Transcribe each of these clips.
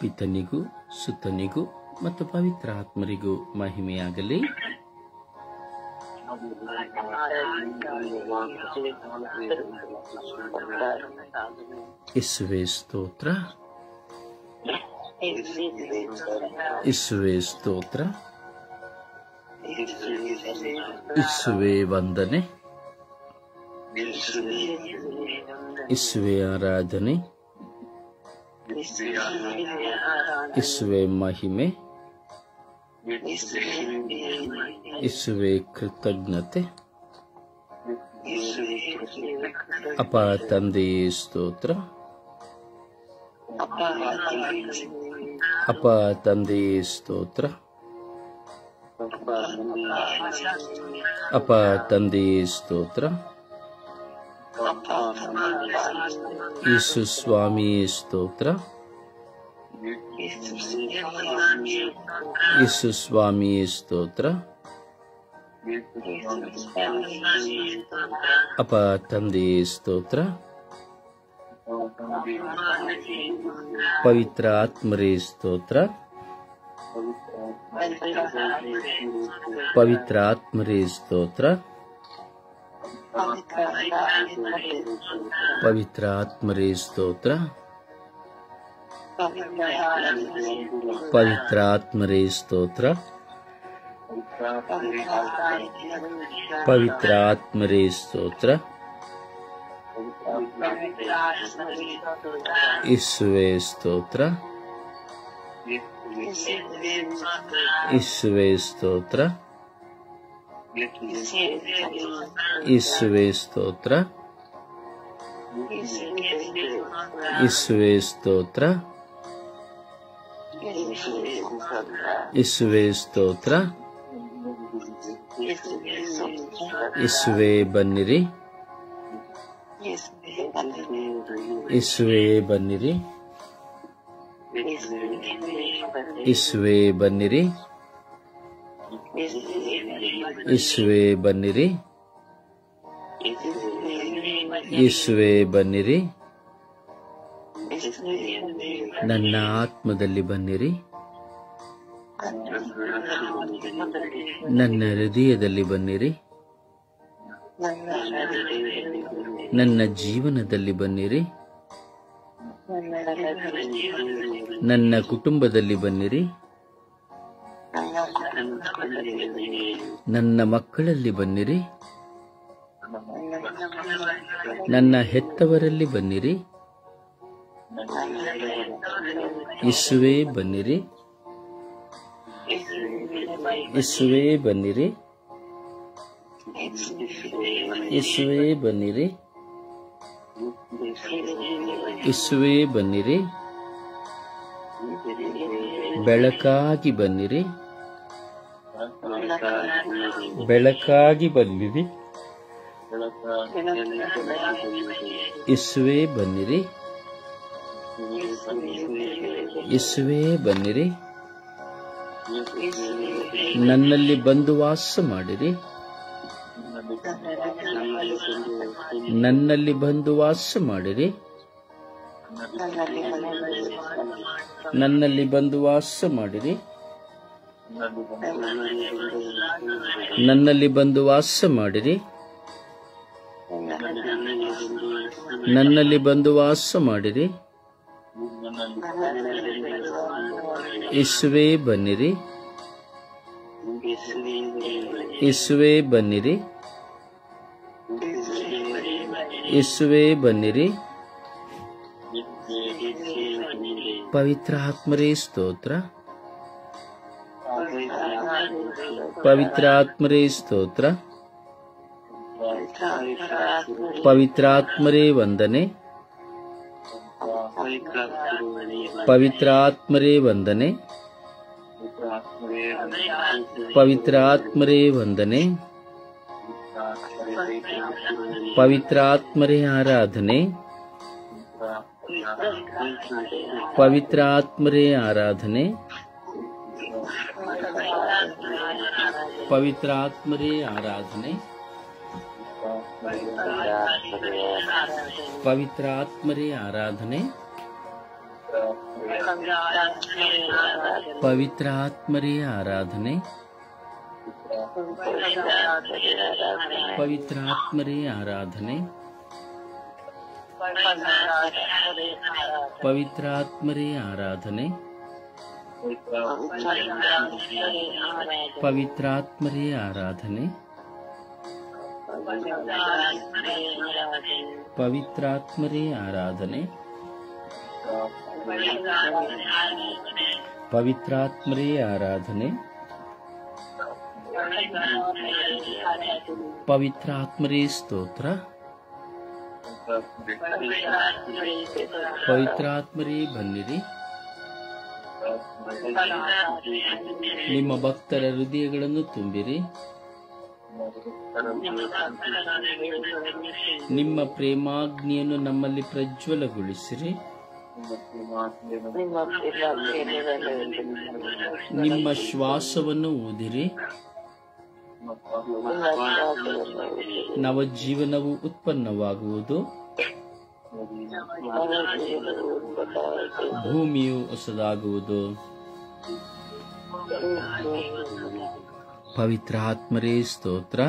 ಪಿತನಿಗೂ ಸುತನಿಗೂ ಮತ್ತು ಪವಿತ್ರಾತ್ಮರಿಗೂ ಮಹಿಮೆಯಾಗಲಿ. ಯೇಸುವೇ ಸ್ತೋತ್ರ, ಯೇಸುವೇ ಸ್ತೋತ್ರ, ಯೇಸುವೇ ವಂದನೆ, ಯೇಸುವೇ ಆರಾಧನೆ, ಯೇಸುವೇ ಮಹಿಮೆ, ಯೇಸುವೇ ಕೃತಜ್ಞತೆ. ಅಪ್ಪ ತಂದೆಯೇ ಸ್ತೋತ್ರ, ಅಪ್ಪ ತಂದೆಯೇ ಸ್ತೋತ್ರ, ಅಪ್ಪ ತಂದೆಯೇ ಸ್ತೋತ್ರ. ಯೇಸು ಸ್ವಾಮಿಯೇ ಸ್ತೋತ್ರ, ಯೇಸು ಸ್ವಾಮಿಯೇ ಸ್ತೋತ್ರ. ಅಪ್ಪ ತಂದೆಯೇ ಸ್ತೋತ್ರ, ಪವಿತ್ರ ಆತ್ಮರೇ ಸ್ತೋತ್ರ, ಪವಿತ್ರ ಆತ್ಮರೇ ಸ್ತೋತ್ರ, ಪವಿತ್ರ ಆತ್ಮರೇ ಸ್ತೋತ್ರ, ಪವಿತ್ರ ಆತ್ಮರೇ ಸ್ತೋತ್ರ, ಪವಿತ್ರ ಆತ್ಮರೇ ಸ್ತೋತ್ರ. ಯೇಸುವೇ ಸ್ತೋತ್ರ, ಯೇಸುವೇ ಸ್ತೋತ್ರ, ಯೇಸುವೇ ಸ್ತೋತ್ರ, ಯೇಸುವೇ ಸ್ತೋತ್ರ, ಯೇಸುವೇ ಸ್ತೋತ್ರ. ಯೇಸುವೇ ಬನ್ನಿರಿ, ಯೇಸುವೇ ಬನ್ನಿರಿ, ಯೇಸುವೇ ಬನ್ನಿರಿ, ಯೇಸುವೇ ಬನ್ನಿರಿ, ಯೇಸುವೇ ಬನ್ನಿರಿ. ನನ್ನ ಆತ್ಮದಲ್ಲಿ ಬನ್ನಿರಿ, ನನ್ನ ಹೃದಯದಲ್ಲಿ ಬನ್ನಿರಿ, ನನ್ನ ಜೀವನದಲ್ಲಿ ಬನ್ನಿರಿ, ನನ್ನ ಕುಟುಂಬದಲ್ಲಿ ಬನ್ನಿರಿ, ನನ್ನ ಮಕ್ಕಳಲ್ಲಿ ಬನ್ನಿರಿ, ನನ್ನ ಹೆತ್ತವರಲ್ಲಿ ಬನ್ನಿರಿ. ಯೇಸುವೇ ಬನ್ನಿರಿ, ಯೇಸುವೇ ಬನ್ನಿರಿ, ಯೇಸುವೇ ಬನ್ನಿರಿ, ಯೇಸುವೇ ಬನ್ನಿರಿ. ಬೆಳಕಾಗಿ ಬನ್ನಿರಿ, ಬೆಳಕಾಗಿ ಬನ್ನಿರಿ. ಯೇಸುವೇ ಬನ್ನಿರಿ, ಯೇಸುವೇ ಬನ್ನಿರಿ. ನನ್ನಲ್ಲಿ ಬಂದು ವಾಸ ಮಾಡಿರಿ, ನನ್ನಲ್ಲಿ ಬಂದು ವಾಸ ಮಾಡಿರಿ, ನನ್ನಲ್ಲಿ ಬಂದು ವಾಸ ಮಾಡಿರಿ, ನನ್ನಲ್ಲಿ ಬಂದು ವಾಸ ಮಾಡಿರಿ, ನನ್ನಲ್ಲಿ ಬಂದು ವಾಸ ಮಾಡಿರಿ. ಯೇಸುವೇ ಬನ್ನಿರಿ, ಯೇಸುವೇ ಬನ್ನಿರಿ, ಯೇಸುವೇ ಬನ್ನಿರಿ. ಪವಿತ್ರ ಆತ್ಮರೇ ಸ್ತೋತ್ರ, ಪವಿತ್ರ ಆತ್ಮರೇ ಸ್ತೋತ್ರ, ಪವಿತ್ರ ಆತ್ಮರೇ ವಂದನೆ, ಪವಿತ್ರ ಆತ್ಮರೇ ವಂದನೆ, ಪವಿತ್ರ ಆತ್ಮರೇ ವಂದನೆ, ಪವಿತ್ರ ಆತ್ಮರೇ ಆರಾಧನೆ, ಪವಿತ್ರ ಆತ್ಮರೇ ಆರಾಧನೆ, ಪವಿತ್ರ ಆತ್ಮರೇ ಆರಾಧನೆ, ಪವಿತ್ರ ಆತ್ಮರೇ ಆರಾಧನೆ, ಪವಿತ್ರಾತ್ಮರೇ ಆರಾಧನೆ. ಪವಿತ್ರಾತ್ಮರೇ ಆರಾಧನೆ. ಪವಿತ್ರಾತ್ಮರೇ ಆರಾಧನೆ. ಪವಿತ್ರಾತ್ಮರೇ ಆರಾಧನೆ. ಪವಿತ್ರಾತ್ಮರೇ ಆರಾಧನೆ. ಪವಿತ್ರಾತ್ಮರೇ ಆರಾಧನೆ. ಪವಿತ್ರಾತ್ಮರೇ ಸ್ತೋತ್ರ. ಪವಿತ್ರಾತ್ಮರೇ ಬನ್ನಿರಿ. ನಿಮ್ಮ ಭಕ್ತರ ಹೃದಯಗಳನ್ನು ತುಂಬಿರಿ. ನಿಮ್ಮ ಪ್ರೇಮಾಗ್ನಿಯನ್ನು ನಮ್ಮಲ್ಲಿ ಪ್ರಜ್ವಲಗೊಳಿಸಿರಿ. ನಿಮ್ಮ ಶ್ವಾಸವನ್ನು ಊದಿರಿ. ನವಜೀವನವು ಉತ್ಪನ್ನವಾಗುವುದು. ಭೂಮಿಯು ಹೊಸದಾಗುವುದು. ಪವಿತ್ರಾತ್ಮರೇ ಸ್ತೋತ್ರ.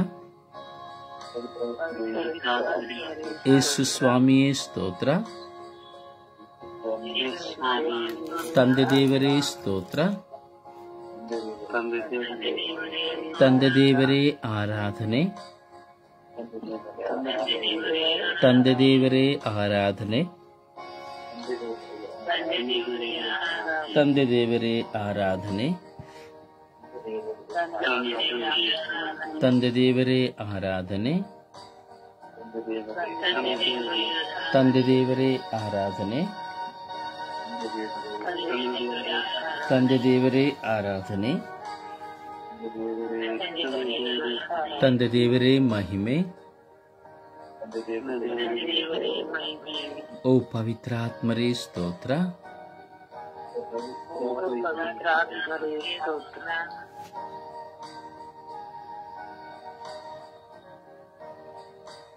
ಯೇಸು ಸ್ವಾಮಿಯೇ ಸ್ತೋತ್ರ. ತಂದೆ ದೇವರೇ ಸ್ತೋತ್ರ. ತಂದೆ ದೇವರೇ ಆರಾಧನೆ. ತಂದೆ ದೇವರೇ ಆರಾಧನೆ. ತಂದೆ ದೇವರೇ ಆರಾಧನೆ. ತಂದೆ ದೇವರೇ ಆರಾಧನೆ. ತಂದೆ ದೇವರೇ ಆರಾಧನೆ. ತಂದೆ ದೇವರೇ ಆರಾಧನೆ. ತಂದೆ ದೇವರೇ ಮಹಿಮೆ. ಓ ಪವಿತ್ರಾತ್ಮರೇ ಸ್ತೋತ್ರ.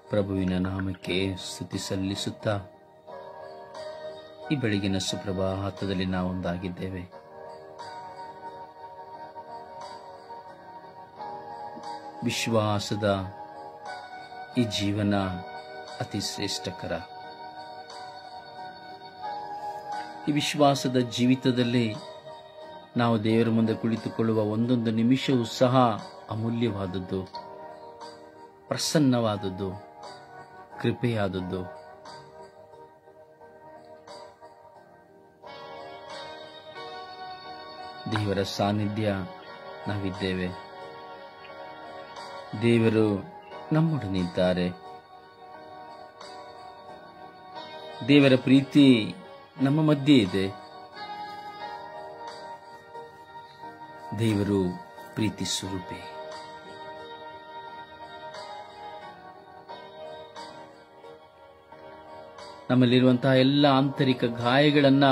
ಪ್ರಭುವಿನ ನಾಮಕ್ಕೆ ಸ್ತುತಿ ಸಲ್ಲಿಸುತ್ತಾ ಈ ಬೆಳಗಿನ ಸುಪ್ರಭಾತದಲ್ಲಿ ನಾವೊಂದಾಗಿದ್ದೇವೆ. ವಿಶ್ವಾಸದ ಈ ಜೀವನ ಅತಿ ಶ್ರೇಷ್ಠಕರ. ಈ ವಿಶ್ವಾಸದ ಜೀವಿತದಲ್ಲಿ ನಾವು ದೇವರ ಮುಂದೆ ಕುಳಿತುಕೊಳ್ಳುವ ಒಂದೊಂದು ನಿಮಿಷವೂ ಸಹ ಅಮೂಲ್ಯವಾದದ್ದು, ಪ್ರಸನ್ನವಾದದ್ದು, ಕೃಪೆಯಾದದ್ದು. ದೇವರ ಸಾನ್ನಿಧ್ಯ ನಾವಿದ್ದೇವೆ. ದೇವರು ನಮ್ಮೊಡನಿದ್ದಾರೆ. ದೇವರ ಪ್ರೀತಿ ನಮ್ಮ ಮಧ್ಯೆ ಇದೆ. ದೇವರು ಪ್ರೀತಿ ಸ್ವರೂಪಿ. ನಮ್ಮಲ್ಲಿರುವಂತಹ ಎಲ್ಲ ಆಂತರಿಕ ಗಾಯಗಳನ್ನ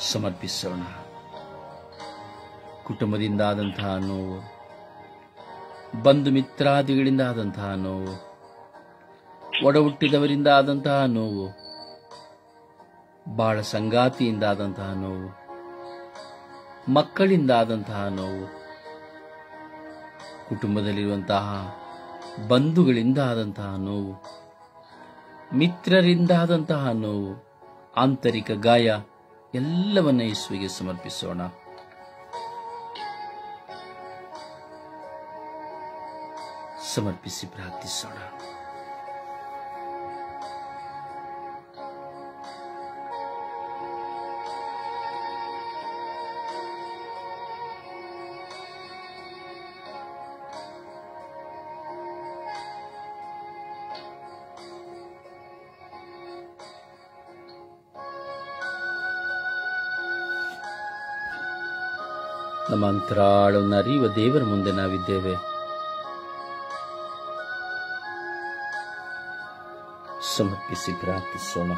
ಸಮರ್ಪಿಸೋಣ. ಕುಟುಂಬದಿಂದಾದಂತಹ ನೋವು, ಬಂಧು ಮಿತ್ರಾದಿಗಳಿಂದ ಆದಂತಹ ನೋವು, ಒಡ ಹುಟ್ಟಿದವರಿಂದ ಆದಂತಹ ನೋವು, ಬಾಳ ಸಂಗಾತಿಯಿಂದ ಆದಂತಹ ನೋವು, ಮಕ್ಕಳಿಂದ ಆದಂತಹ ನೋವು, ಕುಟುಂಬದಲ್ಲಿರುವಂತಹ ಬಂಧುಗಳಿಂದ ಆದಂತಹ ನೋವು, ಮಿತ್ರರಿಂದ ಆದಂತಹ ನೋವು, ಆಂತರಿಕ ಗಾಯ ಎಲ್ಲವನ್ನ ಯೇಸುವಿಗೆ ಸಮರ್ಪಿಸೋಣ. ಸಮರ್ಪಿಸಿ ಪ್ರಾರ್ಥಿಸೋಣ. ನಮ್ಮ ಅಂತರಾಳವನ್ನು ಅರಿಯುವ ದೇವರ ಮುಂದೆ ನಾವಿದ್ದೇವೆ. ಸಮರ್ಪಿಸಿ ಪ್ರಾರ್ಥಿಸೋಣ.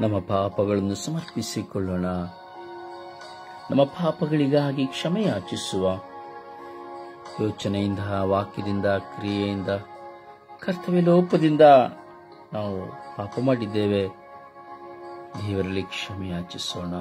ನಮ್ಮ ಪಾಪಗಳನ್ನು ಸಮರ್ಪಿಸಿಕೊಳ್ಳೋಣ. ನಮ್ಮ ಪಾಪಗಳಿಗಾಗಿ ಕ್ಷಮೆ ಯಾಚಿಸುವ ಯೋಚನೆಯಿಂದ, ವಾಕ್ಯದಿಂದ, ಕ್ರಿಯೆಯಿಂದ, ಕರ್ತವ್ಯ ಲೋಪದಿಂದ ನಾವು ಪಾಪ ಮಾಡಿದ್ದೇವೆ. ದೇವರಲ್ಲಿ ಕ್ಷಮೆ ಯಾಚಿಸೋಣ.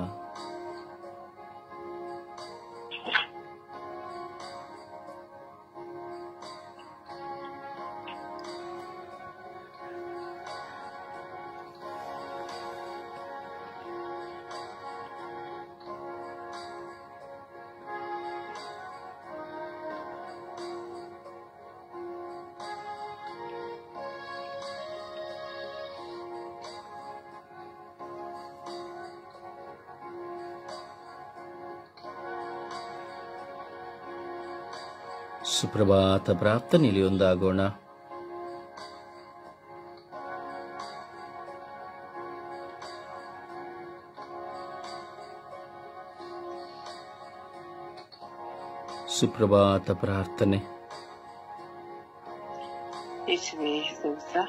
ಸುಪ್ರಭಾತ ಪ್ರಾರ್ಥನೆಯಲ್ಲಿ ಒಂದಾಗೋಣ. ಸುಪ್ರಭಾತ ಪ್ರಾರ್ಥನೆ. ಯೇಸುವೆ ಸ್ತೋತ್ರ,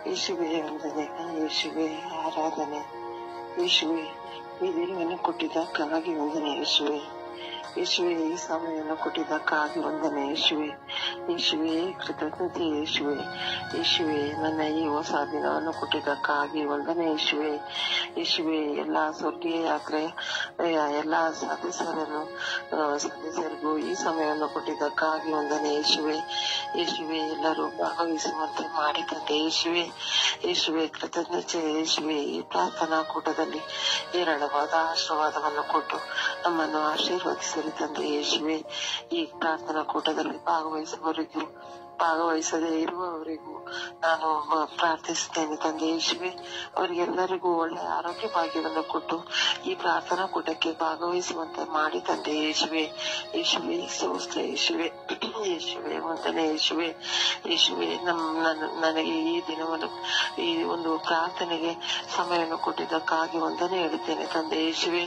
ಯೇಸುವೆ ವಂದನೆ, ಯೇಸುವೆ ಆರಾಧನೆ, ಯೇಸುವೆ ಈ ದಿನವನ್ನು ಕೊಟ್ಟಿದ್ದಕ್ಕಾಗಿ ವಂದನೆ, ಯೇಸುವೆ ಯೇಸುವೆ ಈ ಸಮಯವನ್ನು ಕೊಟ್ಟಿದ್ದಕ್ಕಾಗಿ ವಂದನೆ, ಯೇಸುವೆ ಯೇಸುವೆ ಕೃತಜ್ಞತೆ, ಯೇಸುವೆ ಯೇಸುವೆ ನನ್ನ ಈ ಹೊಸ ದಿನವನ್ನು ಕೊಟ್ಟಿದ್ದಕ್ಕಾಗಿ ವಂದನೆ, ಯೇಸುವೆ ಯೇಸುವೆ ಎಲ್ಲ ಸ್ವರ್ಗೀಯ ಯಾತ್ರೆ ಎಲ್ಲ ಸದಸ್ಯರಿಗೂ ಈ ಸಮಯವನ್ನು ಕೊಟ್ಟಿದ್ದಕ್ಕಾಗಿ ವಂದನೆ, ಯೇಸುವೆ ಯೇಸುವೆ ಎಲ್ಲರೂ ಭಾಗವಹಿಸುವಂತೆ ಮಾಡಿದಂತೆ, ಯೇಸುವೆ ಯೇಸುವೆ ಕೃತಜ್ಞತೆ, ಯೇಸುವೆ ಈ ಪ್ರಾರ್ಥನಾ ಕೂಟದಲ್ಲಿ ಹೇರಳವಾದ ಆಶೀರ್ವಾದವನ್ನು ಕೊಟ್ಟು ನಮ್ಮನ್ನು ಆಶೀರ್ವದಿಸಲಿ ತಂದೆ. ಯೇಸುವೆ ಈ ಪ್ರಾರ್ಥನಾ ಕೂಟದಲ್ಲಿ ಭಾಗವಹಿಸದೇ ಇರುವವರಿಗೂ ನಾನು ಪ್ರಾರ್ಥಿಸುತ್ತೇನೆ ತಂದೆ. ಯೇಸುವೆ ಅವರಿಗೆಲ್ಲರಿಗೂ ಒಳ್ಳೆಯ ಆರೋಗ್ಯ ಭಾಗ್ಯವನ್ನು ಕೊಟ್ಟು ಈ ಪ್ರಾರ್ಥನಾ ಕೂಟಕ್ಕೆ ಭಾಗವಹಿಸುವಂತೆ ಮಾಡಿ ತಂದೆ. ಯೇಸುವೆ ಯೇಸುವೆ ಸ್ತೋತ್ರ, ಯೇಸುವೆ ಯೇಸುವೆ ವಂದನೆ, ಯೇಸುವೆ ಯೇಸುವೆ ನನಗೆ ಈ ದಿನವನ್ನು ಈ ಒಂದು ಪ್ರಾರ್ಥನೆಗೆ ಸಮಯವನ್ನು ಕೊಟ್ಟಿದ್ದಕ್ಕಾಗಿ ವಂದನೆ ಹೇಳುತ್ತೇನೆ ತಂದೆ. ಯೇಸುವೆ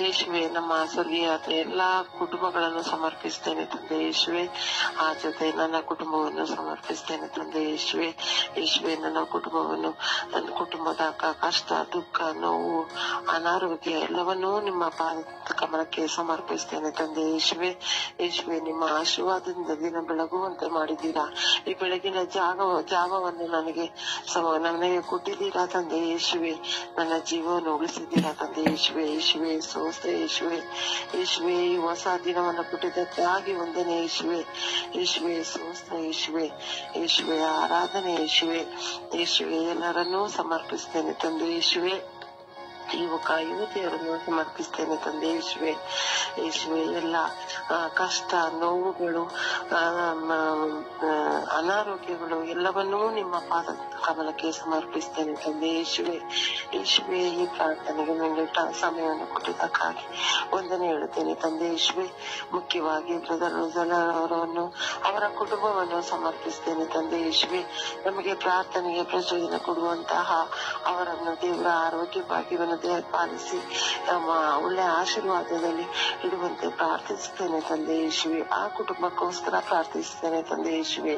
ಯೇಸುವೆ ನಮ್ಮ ಸ್ವರ್ಗೀಯ ಎಲ್ಲಾ ಕುಟುಂಬಗಳನ್ನು ಸಮರ್ಪಿಸ್ತೇನೆ ತಂದೆ. ಯೇಸುವೆ ಆ ಜೊತೆ ನನ್ನ ಕುಟುಂಬವನ್ನು ಸಮರ್ಪಿಸ್ತೇನೆ ತಂದೆ. ಯೇಸುವೆ ಯೇಸುವೆ ನನ್ನ ಕುಟುಂಬದ ಕಷ್ಟ, ದುಃಖ, ನೋವು, ಅನಾರೋಗ್ಯ ಎಲ್ಲವನ್ನೂ ನಿಮ್ಮ ಕಮಲಕ್ಕೆ ಸಮರ್ಪಿಸ್ತೇನೆ ತಂದೆ. ಯೇಸುವೆ ಯೇಸುವೆ ನಿಮ್ಮ ಆಶೀರ್ವಾದದಿಂದ ದಿನ ಬೆಳಗುವಂತೆ ಮಾಡಿದ್ದೀರಾ. ಈ ಬೆಳಗಿನ ಜಾವವನ್ನು ನನಗೆ ಕೊಟ್ಟಿದ್ದೀರಾ ತಂದೆ. ಯೇಸುವೆ ನನ್ನ ಜೀವವನ್ನು ಉಳಿಸಿದ್ದೀರಾ ತಂದೆ. ಯೇಸುವೆ ಯೇಸುವೆ ಸ್ತೋತ್ರ, ಯೇಸುವೆ ಯೇಸುವೆ ಈ ಹೊಸ ದಿನವನ್ನು ಕೊಟ್ಟಿದ್ದಕ್ಕಾಗಿ ವಂದನೆ, ಯೇಸುವೆ ಯೇಸುವೆ ಸ್ತೋತ್ರ, ಯೇಸುವೆ ಯೇಸುವೆ ಆರಾಧನೆ, ಯೇಸುವೆ ಯೇಸುವೆ ಎಲ್ಲರನ್ನೂ ಸಮರ್ಪಿಸ್ತೇನೆ ತಂದೆ. ಯೇಸುವೆ ಯುವಕ ಯುವತಿಯರನ್ನು ಸಮರ್ಪಿಸ್ತೇನೆ ತಂದೆ. ಯೇಸುವೆ ಯೇಸುವೆ ಎಲ್ಲ ಕಷ್ಟ, ನೋವುಗಳು, ಅನಾರೋಗ್ಯಗಳು ಎಲ್ಲವನ್ನೂ ನಿಮ್ಮ ಪಾದ ಕಮಲಕ್ಕೆ ಸಮರ್ಪಿಸ್ತೇನೆ ತಂದೆ. ಯೇಸುವೆ ಯೇಸುವೆ ಈ ಪ್ರಾರ್ಥನೆಗೆ ನೀಡಿದ ಸಮಯವನ್ನು ಕೊಟ್ಟಿದ್ದಕ್ಕಾಗಿ ವಂದನೆ ಹೇಳುತ್ತೇನೆ ತಂದೆ. ಯೇಸುವೆ ಮುಖ್ಯವಾಗಿ ಬ್ರದರ್ ಅವರನ್ನು ಅವರ ಕುಟುಂಬವನ್ನು ಸಮರ್ಪಿಸ್ತೇನೆ ತಂದೆ. ಯೇಸುವೆ ನಮಗೆ ಪ್ರಾರ್ಥನೆಗೆ ಪ್ರಚೋದನೆ ಕೊಡುವಂತಹ ಅವರನ್ನು ದೇವರ ಆರೋಗ್ಯ ಭಾಗ್ಯವನ್ನು ಪಾಲಿಸಿ ನಮ್ಮ ಒಳ್ಳೆ ಆಶೀರ್ವಾದದಲ್ಲಿ ಇಡುವಂತೆ ಪ್ರಾರ್ಥಿಸುತ್ತೇನೆ ತಂದೆ. ಯೇಸುವೆ ಆ ಕುಟುಂಬಕ್ಕೋಸ್ಕರ ಪ್ರಾರ್ಥಿಸುತ್ತೇನೆ ತಂದೆ. ಯೇಸುವೆ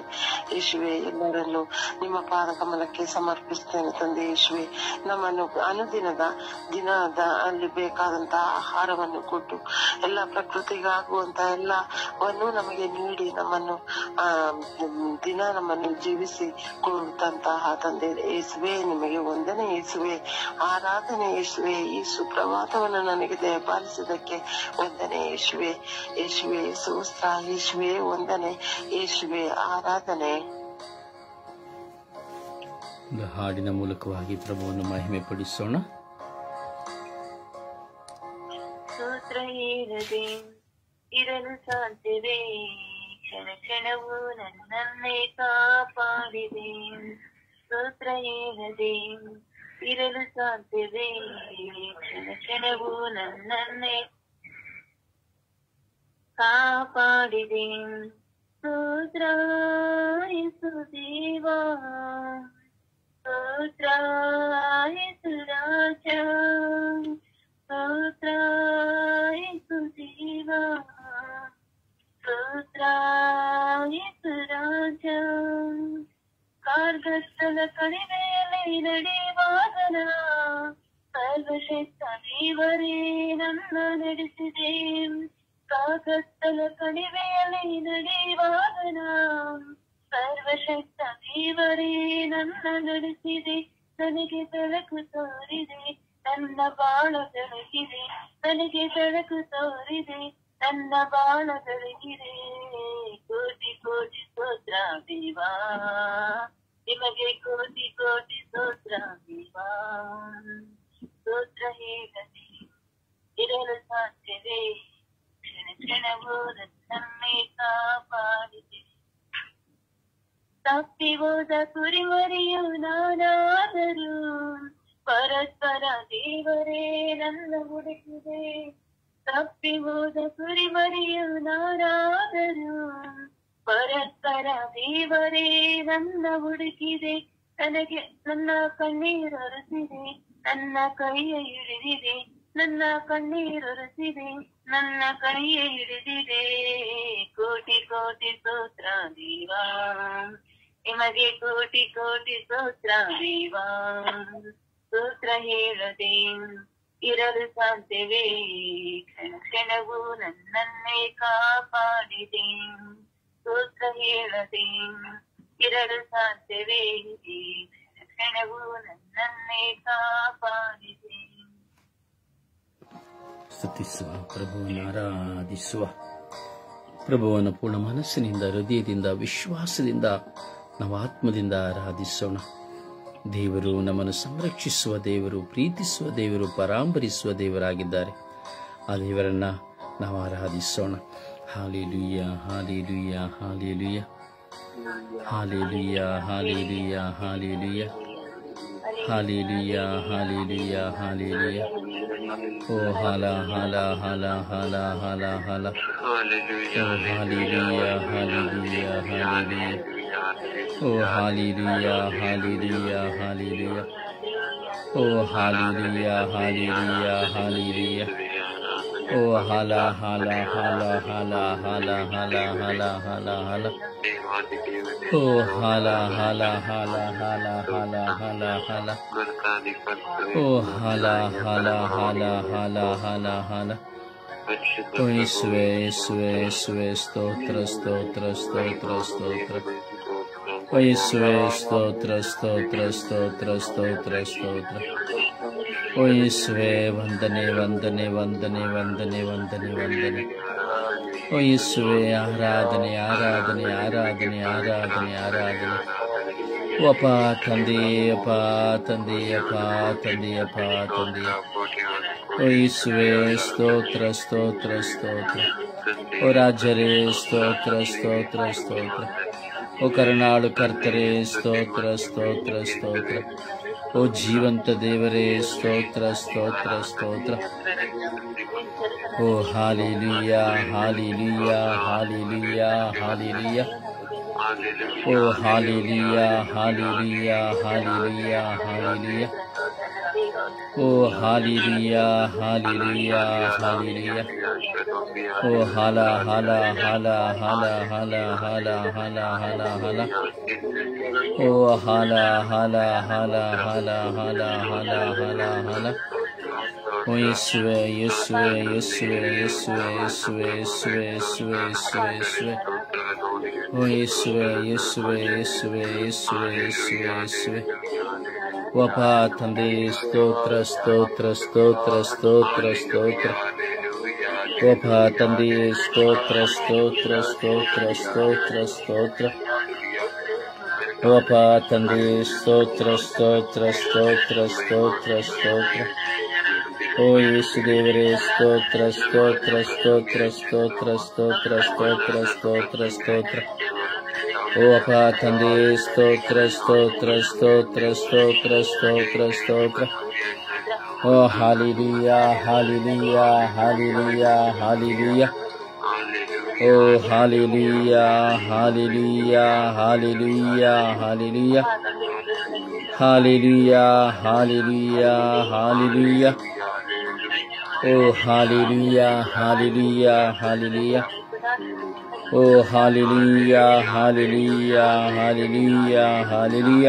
ಯೇಸುವೆ ಎಲ್ಲರನ್ನು ನಿಮ್ಮ ಪಾದ ಕಮಲಕ್ಕೆ ಸಮರ್ಪಿಸ್ತೇನೆ ತಂದೆ. ಯೇಸುವೆ ನಮ್ಮನ್ನು ದಿನದ ಅಲ್ಲಿ ಬೇಕಾದಂತಹ ಆಹಾರವನ್ನು ಕೊಟ್ಟು ಎಲ್ಲ ಪ್ರಕೃತಿಗಾಗುವಂತ ಎಲ್ಲವನ್ನು ನಮಗೆ ನೀಡಿ ನಮ್ಮನ್ನು ನಮ್ಮನ್ನು ಜೀವಿಸಿ ಕೊಡುತ್ತಂತಹ ತಂದೆ. ಯೇಸುವೆ ನಿಮಗೆ ವಂದನೆ, ಯೇಸುವೆ ಆರಾಧನೆ, ಯೇಸುವೆ ಈ ಸುಪ್ರಭಾತವನ್ನು ನನಗೆ ದಯಪಾಲಿಸಿದ್ದಕ್ಕೆ ವಂದನೆ, ಯೇಸುವೆ ಯೇಸುವೆ ಸ್ತೋತ್ರ, ಯೇಸುವೆ ವಂದನೆ, ಯೇಸುವೆ ಆರಾಧನೆ. ಹಾಡಿನ ಮೂಲಕವಾಗಿ ಪ್ರಭುವನ್ನು ಮಹಿಮೆ ಪಡಿಸೋಣ. ಸ್ತೋತ್ರ ಏನದೆ ಇರಲು ಸಾಧ್ಯವೇ, ಕ್ಷಣ ಕ್ಷಣವೂ ನನ್ನನ್ನೇ ಕಾಪಾಡಿದೆ. ಸ್ತೋತ್ರ ಏನದೆ ಇರಲು ಸಾಧ್ಯವೇ, ಕ್ಷಣ ಕ್ಷಣವೂ ನನ್ನನ್ನೇ ಕಾಪಾಡಿದೆ. ಸ್ತೋತ್ರ ಯೇಸು ದೇವಾ, ಸ್ತೋತ್ರ ಯೇಸು ರಾಜ, ಸ್ತೋತ್ರ ಯೇಸು ದೇವಾ, ಸ್ತೋತ್ರ ಯೇಸು ರಾಜ. ಕಾರ್ಗತ್ತಲ ಕಣಿವೆಯಲ್ಲಿ ನಡೆಯುವಾಗನ ಸರ್ವಶಕ್ತ ದೇವರೇ ನನ್ನ ನಡೆಸಿದೆ. ಕಾಕತ್ತಲ ಕಣಿವೆಯಲ್ಲಿ ನಡೆಯುವಾಗ ಸರ್ವಶಕ್ತ ದೇವರೇ ನನ್ನ ನಡೆಸಿದೆ. ನನಗೆ ಬೆಳಕು ತೋರಿದೆ, ನನ್ನ ಬಾಳ ಬೆಳಗಿದೆ. ನನಗೆ ಬೆಳಕು ತೋರಿದೆ, ನನ್ನ ಬಾಳ ಬೆಳಗಿದೆ. ಕೋಟಿ ಕೋಟಿ ಸ್ತೋತ್ರ ದೇವಾ, ನಿಮಗೆ ಕೋಟಿ ಕೋಟಿ ಸ್ತೋತ್ರ ದೇವಾ. ಸ್ತೋತ್ರ ಹೇಳದೆ ಇರಲು ಸಾಧ್ಯವೇ, ಕ್ಷಣ ಕ್ಷಣವೂ ನನ್ನೇ ಕಾಪಾಡಿದೆ. ತಪ್ಪಿ ಹೋದ ಕುರಿಮರಿಯು ನಾನಾದರೂ ಪರಸ್ಪರ ದೇವರೇ ನನ್ನ ಹುಡುಕಿದೆ. ತಪ್ಪಿ ಹೋದ ಕುರಿಮರಿಯು ನಾನಾದರೂ ಪರಸ್ಪರ ದೇವರೇ ನನ್ನ ಹುಡುಕಿದೆ. ನನಗೆ ನನ್ನ ಕಣ್ಣೀರೊರೆಸಿದೆ, ನನ್ನ ಕೈಯ ಹಿಡಿದಿದೆ. ನನ್ನ ಕಣ್ಣೀರೊರೆಸಿದೆ, ನನ್ನ ಕೈಯ ಹಿಡಿದಿದೆ. ಕೋಟಿ ಕೋಟಿ ಸ್ತೋತ್ರ ದೇವಾ, ನಿಮಗೆ ಕೋಟಿ ಕೋಟಿ ಸ್ತೋತ್ರ ದೇವಾ. ಸ್ತೋತ್ರ ಹೇಳದೆ ಇರಲು ಸಾಧ್ಯವೇ, ಕ್ಷಣ ಕ್ಷಣವೂ ನನ್ನನ್ನೇ ಕಾಪಾಡಿದೆ. ಸ್ತೋತ್ರ ಹೇಳದೆ ಇರಲು ಸಾಧ್ಯವೇ, ಕ್ಷಣ ಕ್ಷಣವೂ ನನ್ನನ್ನೇ ಕಾಪಾಡಿದೆ. ಸ್ತುತಿಸುವ, ಪ್ರಭುವನ್ನು ಆರಾಧಿಸುವ, ಪ್ರಭುವನ್ನು ಪೂರ್ಣ ಮನಸ್ಸಿನಿಂದ, ಹೃದಯದಿಂದ, ವಿಶ್ವಾಸದಿಂದ, ನಾವು ಆತ್ಮದಿಂದ ಆರಾಧಿಸೋಣ. ದೇವರು ನಮ್ಮನ್ನು ಸಂರಕ್ಷಿಸುವ ದೇವರು, ಪ್ರೀತಿಸುವ ದೇವರು, ಪರಾಂಬರಿಸುವ ದೇವರಾಗಿದ್ದಾರೆ. ಆ ದೇವರನ್ನ ನಾವು ಆರಾಧಿಸೋಣ. Hallelujah, hallelujah, hallelujah, hallelujah, hallelujah, hallelujah, hallelujah, hallelujah, hallelujah. Oh ಹಾಲ ಹಾಲ ಹಾಲ ಹಾಲ ಹಾಲ ಹಾಲ. Oh hallelujah, hallelujah, hallelujah. Oh hallelujah, hallelujah, hallelujah. Oh hallelujah, hallelujah, hallelujah. Oh ಹಾಲ ಹಾಲ ಹಾಲ ಹಾಲ ಹಾಲ ಹಾಲ ಹಾಲ ಹಾಲ ಹಾಲ. ಓ ಹಾಲ ಹಾಲ ಹಾಲ ಹಾಲ ಹಾಲ ಹಾಲ ಹಾಲ. ಓ ಹಾಲ ಹಾಲ ಹಾಲ ಹಾಲ ಹಾಲ ಹಾಲ. ಓ ಯೇಸುವೆ, ಯೇಸುವೆ, ಯೇಸುವೆ, ಸ್ತೋತ್ರ, ಸ್ತೋತ್ರ, ಸ್ತೋತ್ರ, ಸ್ತೋತ್ರ. ಓ ಯೇಸುವೆ, ಸ್ತೋತ್ರ, ಸ್ತೋತ್ರ, ಸ್ತೋತ್ರ, ಸ್ತೋತ್ರ, ಸ್ತೋತ್ರ. ಓ ಯೇಸುವೆ, ವಂದನೆ, ವಂದನೆ, ವಂದನೆ, ವಂದನೆ, ವಂದನೆ, ವಂದನೆ. ಓ ಯೇಸುವೆ, ಆರಾಧನೆ, ಆರಾಧನೆ, ಆರಾಧನೆ, ಆರಾಧನೆ, ಆರಾಧನೆ. ಓ ಅಪ್ಪ ತಂದೆ, ಅಪ್ಪ ತಂದೆ, ಅಪ್ಪ ತಂದೆ, ಅಪ್ಪ ತಂದೆ. ಓ ಯೇಸುವೆ, ಸ್ತೋತ್ರ, ಸ್ತೋತ್ರ, ಸ್ತೋತ್ರ. ಓ ರಾಜರೇ, ಸ್ತೋತ್ರ, ಸ್ತೋತ್ರ, ಸ್ತೋತ್ರ. ಓ ಕರುಣಾಳು ಕರ್ತರೇ, ಸ್ತೋತ್ರ, ಸ್ತೋತ್ರ, ಸ್ತೋತ್ರ. ಓ ಜೀವಂತ ದೇವರೇ, ಸ್ತೋತ್ರ, ಸ್ತೋತ್ರ, ಸ್ತೋತ್ರ. Oh hallelujah, hallelujah, hallelujah, hallelujah. Oh hallelujah, hallelujah, hallelujah, hallelujah. Oh hallelujah, hallelujah, hallelujah. Oh ಹಾಲ ಹಾಲ ಹಾಲ ಹಾಲ ಹಾಲ ಹಾಲ ಹಾಲ ಹಾಲ ಹಾಲ. ಓ ಹಾಲ ಹಾಲ ಹಾಲ ಹಾಲ ಹಾಲ ಹಾಲ ಹಾಲ ಹಾಲ. ಓ ಯೇಸುವೆ, ಯೇಸುವೆ, ಯೇಸುವೆ, ಯೇಸುವೆ, ಯೇಸುವೆ, ಯೇಸುವೆ, ಯೇಸುವೆ, ಯೇಸುವೆ, ಯೇಸುವೆ. ಓ ಯೇಸುವೆ, ಯೇಸುವೆ, ಯೇಸುವೆ, ಯೇಸುವೆ, ಯೇಸುವೆ, ಯೇಸುವೆ. ಓ ಅಪ್ಪ ತಂದೆ, ಸ್ತೋತ್ರ, ಸ್ತೋತ್ರ, ಸ್ತೋತ್ರ, ಸ್ತೋತ್ರ, ಸ್ತೋತ್ರ. ಓ ಅಪ್ಪ ತಂದೆ, ಸ್ತೋತ್ರ, ಸ್ತೋತ್ರ, ಸ್ತೋತ್ರ, ಸ್ತೋತ್ರ, ಸ್ತೋತ್ರ. ಓ ಅಪ್ಪ ತಂದೆ, ಸ್ತೋತ್ರ, ಸ್ತೋತ್ರ, ಸ್ತೋತ್ರ, ಸ್ತೋತ್ರ, ಸ್ತೋತ್ರ. ಓ ಯೇಸು ದೇವರೇ, ಸ್ತೋತ್ರ, ಸ್ತೋತ್ರ, ಸ್ತೋತ್ರ, ಸ್ತೋತ್ರ, ಸ್ತೋತ್ರ, ಸ್ತೋತ್ರ, ಸ್ತೋತ್ರ, ಸ್ತೋತ್ರ. ಓ ಅಪ್ಪ ತಂದೆ, ಸ್ತೋತ್ರ, ಸ್ತೋತ್ರ, ಸ್ತೋತ್ರ, ಸ್ತೋತ್ರ, ಸ್ತೋತ್ರ, ಸ್ತೋತ್ರ. Oh hallelujah, hallelujah, hallelujah, hallelujah. Oh hallelujah, hallelujah, hallelujah, hallelujah. Hallelujah, hallelujah, hallelujah. Oh hallelujah, hallelujah, hallelujah. Oh hallelujah, hallelujah, hallelujah, hallelujah.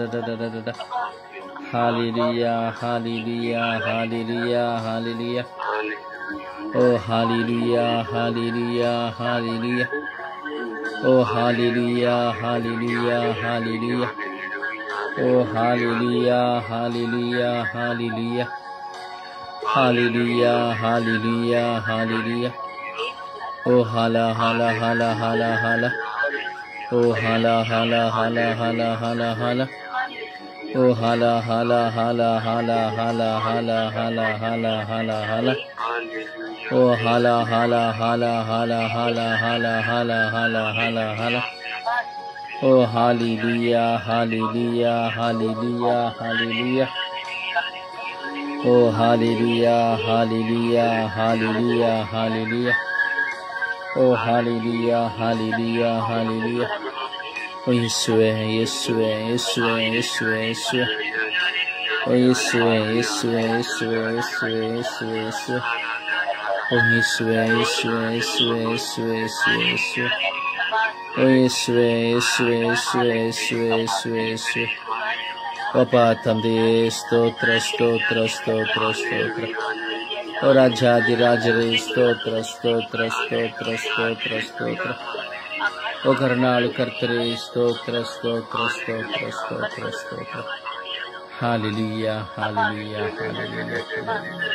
Hallelujah, hallelujah, hallelujah, hallelujah. Oh, hallelujah, hallelujah, hallelujah. Oh, hallelujah, hallelujah, hallelujah. Oh, hallelujah, hallelujah, hallelujah. Hallelujah, hallelujah, hallelujah. Oh, hala, hala, hala, hala, hala. Oh, hala, hala, hala, hala, hala, hala. Oh, hala, hala, hala, hala, hala, hala, hala, hala, hala, hala. Oh, hala, hala, hala, hala, hala, hala, hala, hala, hala, hala. Oh, hallelujah, hallelujah, hallelujah, hallelujah. Oh, hallelujah, hallelujah, hallelujah, hallelujah. Oh, hallelujah, hallelujah, hallelujah. Oh, Yeshua, Yeshua, Yeshua, Yeshua, Yeshua. Oh, Yeshua, Yeshua, Yeshua, Yeshua, Yeshua, Yeshua. Oh, Yeshua, Yeshua, Yeshua, Yeshua, Yeshua, Yeshua. Oh, Yeshua, Yeshua, Yeshua, Yeshua, Yeshua, Yeshua. Papa Tande, stotra, stotra, stotra, stotra. O Rajadi Rajare, stotra, stotra, stotra, stotra, stotra. O Karnal Kartare, stotra, stotra, stotra, stotra, stotra. Hallelujah, hallelujah, hallelujah, hallelujah.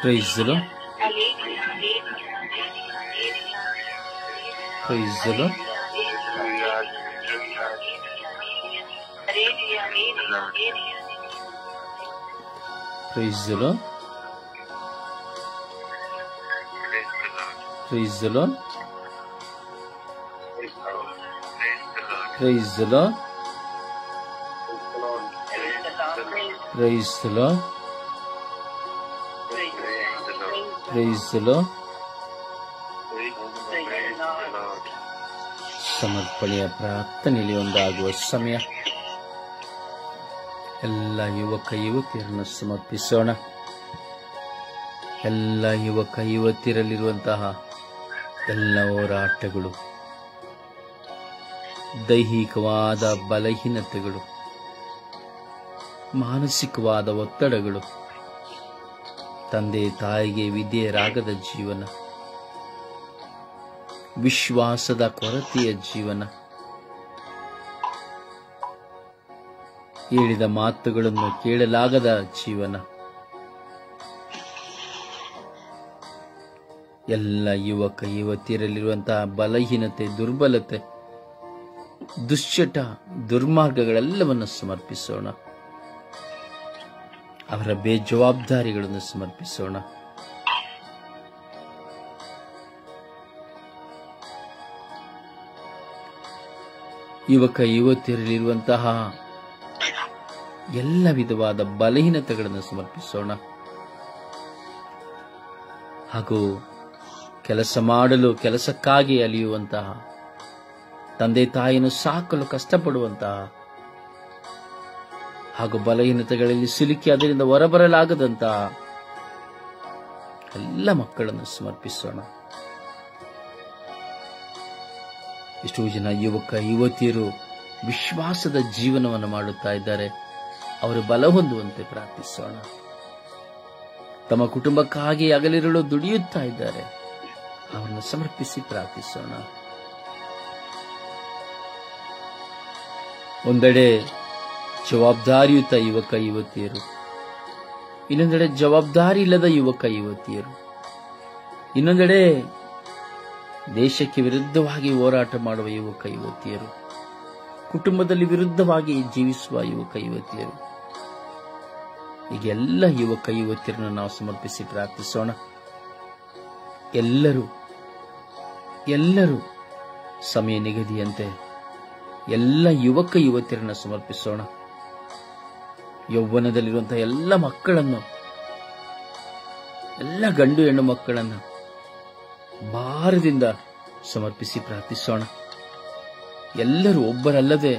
Praise the Lord. Praise the Lord. Praise the Lord. Praise the Lord. Praise the Lord. Praise the Lord. Praise the Lord. ಸಮರ್ಪಣೆಯ ಪ್ರಾರ್ಥನೆಯಲ್ಲಿ ಒಂದಾಗುವ ಸಮಯ. ಎಲ್ಲ ಯುವಕ ಯುವತಿಯರನ್ನು ಸಮರ್ಪಿಸೋಣ. ಎಲ್ಲ ಯುವಕ ಯುವತಿಯರಲ್ಲಿರುವಂತಹ ಎಲ್ಲ ಹೋರಾಟಗಳು, ದೈಹಿಕವಾದ ಬಲಹೀನತೆಗಳು, ಮಾನಸಿಕವಾದ ಒತ್ತಡಗಳು, ತಂದೆ ತಾಯಿಗೆ ವಿಧೇಯರಾಗದ ಜೀವನ, ವಿಶ್ವಾಸದ ಕೊರತೆಯ ಜೀವನ, ಹೇಳಿದ ಮಾತುಗಳನ್ನು ಕೇಳಲಾಗದ ಜೀವನ, ಎಲ್ಲ ಯುವಕ ಯುವತಿಯರಲ್ಲಿರುವಂತಹ ಬಲಹೀನತೆ, ದುರ್ಬಲತೆ, ದುಶ್ಚಟ, ದುರ್ಮಾರ್ಗಗಳೆಲ್ಲವನ್ನು ಸಮರ್ಪಿಸೋಣ. ಅವರ ಬೇಜವಾಬ್ದಾರಿಗಳನ್ನು ಸಮರ್ಪಿಸೋಣ. ಯುವಕ ಯುವತಿಯರಲ್ಲಿರುವಂತಹ ಎಲ್ಲ ವಿಧವಾದ ಬಲಹೀನತೆಗಳನ್ನು ಸಮರ್ಪಿಸೋಣ. ಹಾಗೂ ಕೆಲಸ ಮಾಡಲು, ಕೆಲಸಕ್ಕಾಗಿ ಅಲಿಯುವಂತಹ, ತಂದೆ ತಾಯಿಯನ್ನು ಸಾಕಲು ಕಷ್ಟಪಡುವಂತಹ ಹಾಗೂ ಬಲಹೀನತೆಗಳಲ್ಲಿ ಸಿಲುಕಿ ಅದರಿಂದ ಹೊರಬರಲಾಗದಂತಹ ಎಲ್ಲ ಮಕ್ಕಳನ್ನು ಸಮರ್ಪಿಸೋಣ. ಎಷ್ಟೋ ಜನ ಯುವಕ ಯುವತಿಯರು ವಿಶ್ವಾಸದ ಜೀವನವನ್ನು ಮಾಡುತ್ತಾ ಇದ್ದಾರೆ. ಅವರು ಬಲ ಹೊಂದುವಂತೆ ಪ್ರಾರ್ಥಿಸೋಣ. ತಮ್ಮ ಕುಟುಂಬಕ್ಕಾಗಿ ಹಗಲಿರುಳು ದುಡಿಯುತ್ತಾ ಇದ್ದಾರೆ. ಅವರನ್ನು ಸಮರ್ಪಿಸಿ ಪ್ರಾರ್ಥಿಸೋಣ. ಒಂದೆಡೆ ಜವಾಬ್ದಾರಿಯುತ ಯುವಕ ಯುವತಿಯರು, ಇನ್ನೊಂದೆಡೆ ಜವಾಬ್ದಾರಿ ಇಲ್ಲದ ಯುವಕ ಯುವತಿಯರು, ಇನ್ನೊಂದೆಡೆ ದೇಶಕ್ಕೆ ವಿರುದ್ಧವಾಗಿ ಹೋರಾಟ ಮಾಡುವ ಯುವಕ ಯುವತಿಯರು, ಕುಟುಂಬದಲ್ಲಿ ವಿರುದ್ಧವಾಗಿ ಜೀವಿಸುವ ಯುವಕ ಯುವತಿಯರು. ಹೀಗೆಲ್ಲ ಯುವಕ ಯುವತಿಯರನ್ನು ನಾವು ಸಮರ್ಪಿಸಿ ಪ್ರಾರ್ಥಿಸೋಣ. ಎಲ್ಲರೂ ಸಮಯ ನಿಗದಿಯಂತೆ ಎಲ್ಲ ಯುವಕ ಯುವತಿಯರನ್ನು ಸಮರ್ಪಿಸೋಣ. ಯೌವನದಲ್ಲಿರುವಂತಹ ಎಲ್ಲ ಮಕ್ಕಳನ್ನು, ಎಲ್ಲ ಗಂಡು ಹೆಣ್ಣು ಮಕ್ಕಳನ್ನು ಭಾರದಿಂದ ಸಮರ್ಪಿಸಿ ಪ್ರಾರ್ಥಿಸೋಣ. ಎಲ್ಲರೂ, ಒಬ್ಬರಲ್ಲದೆ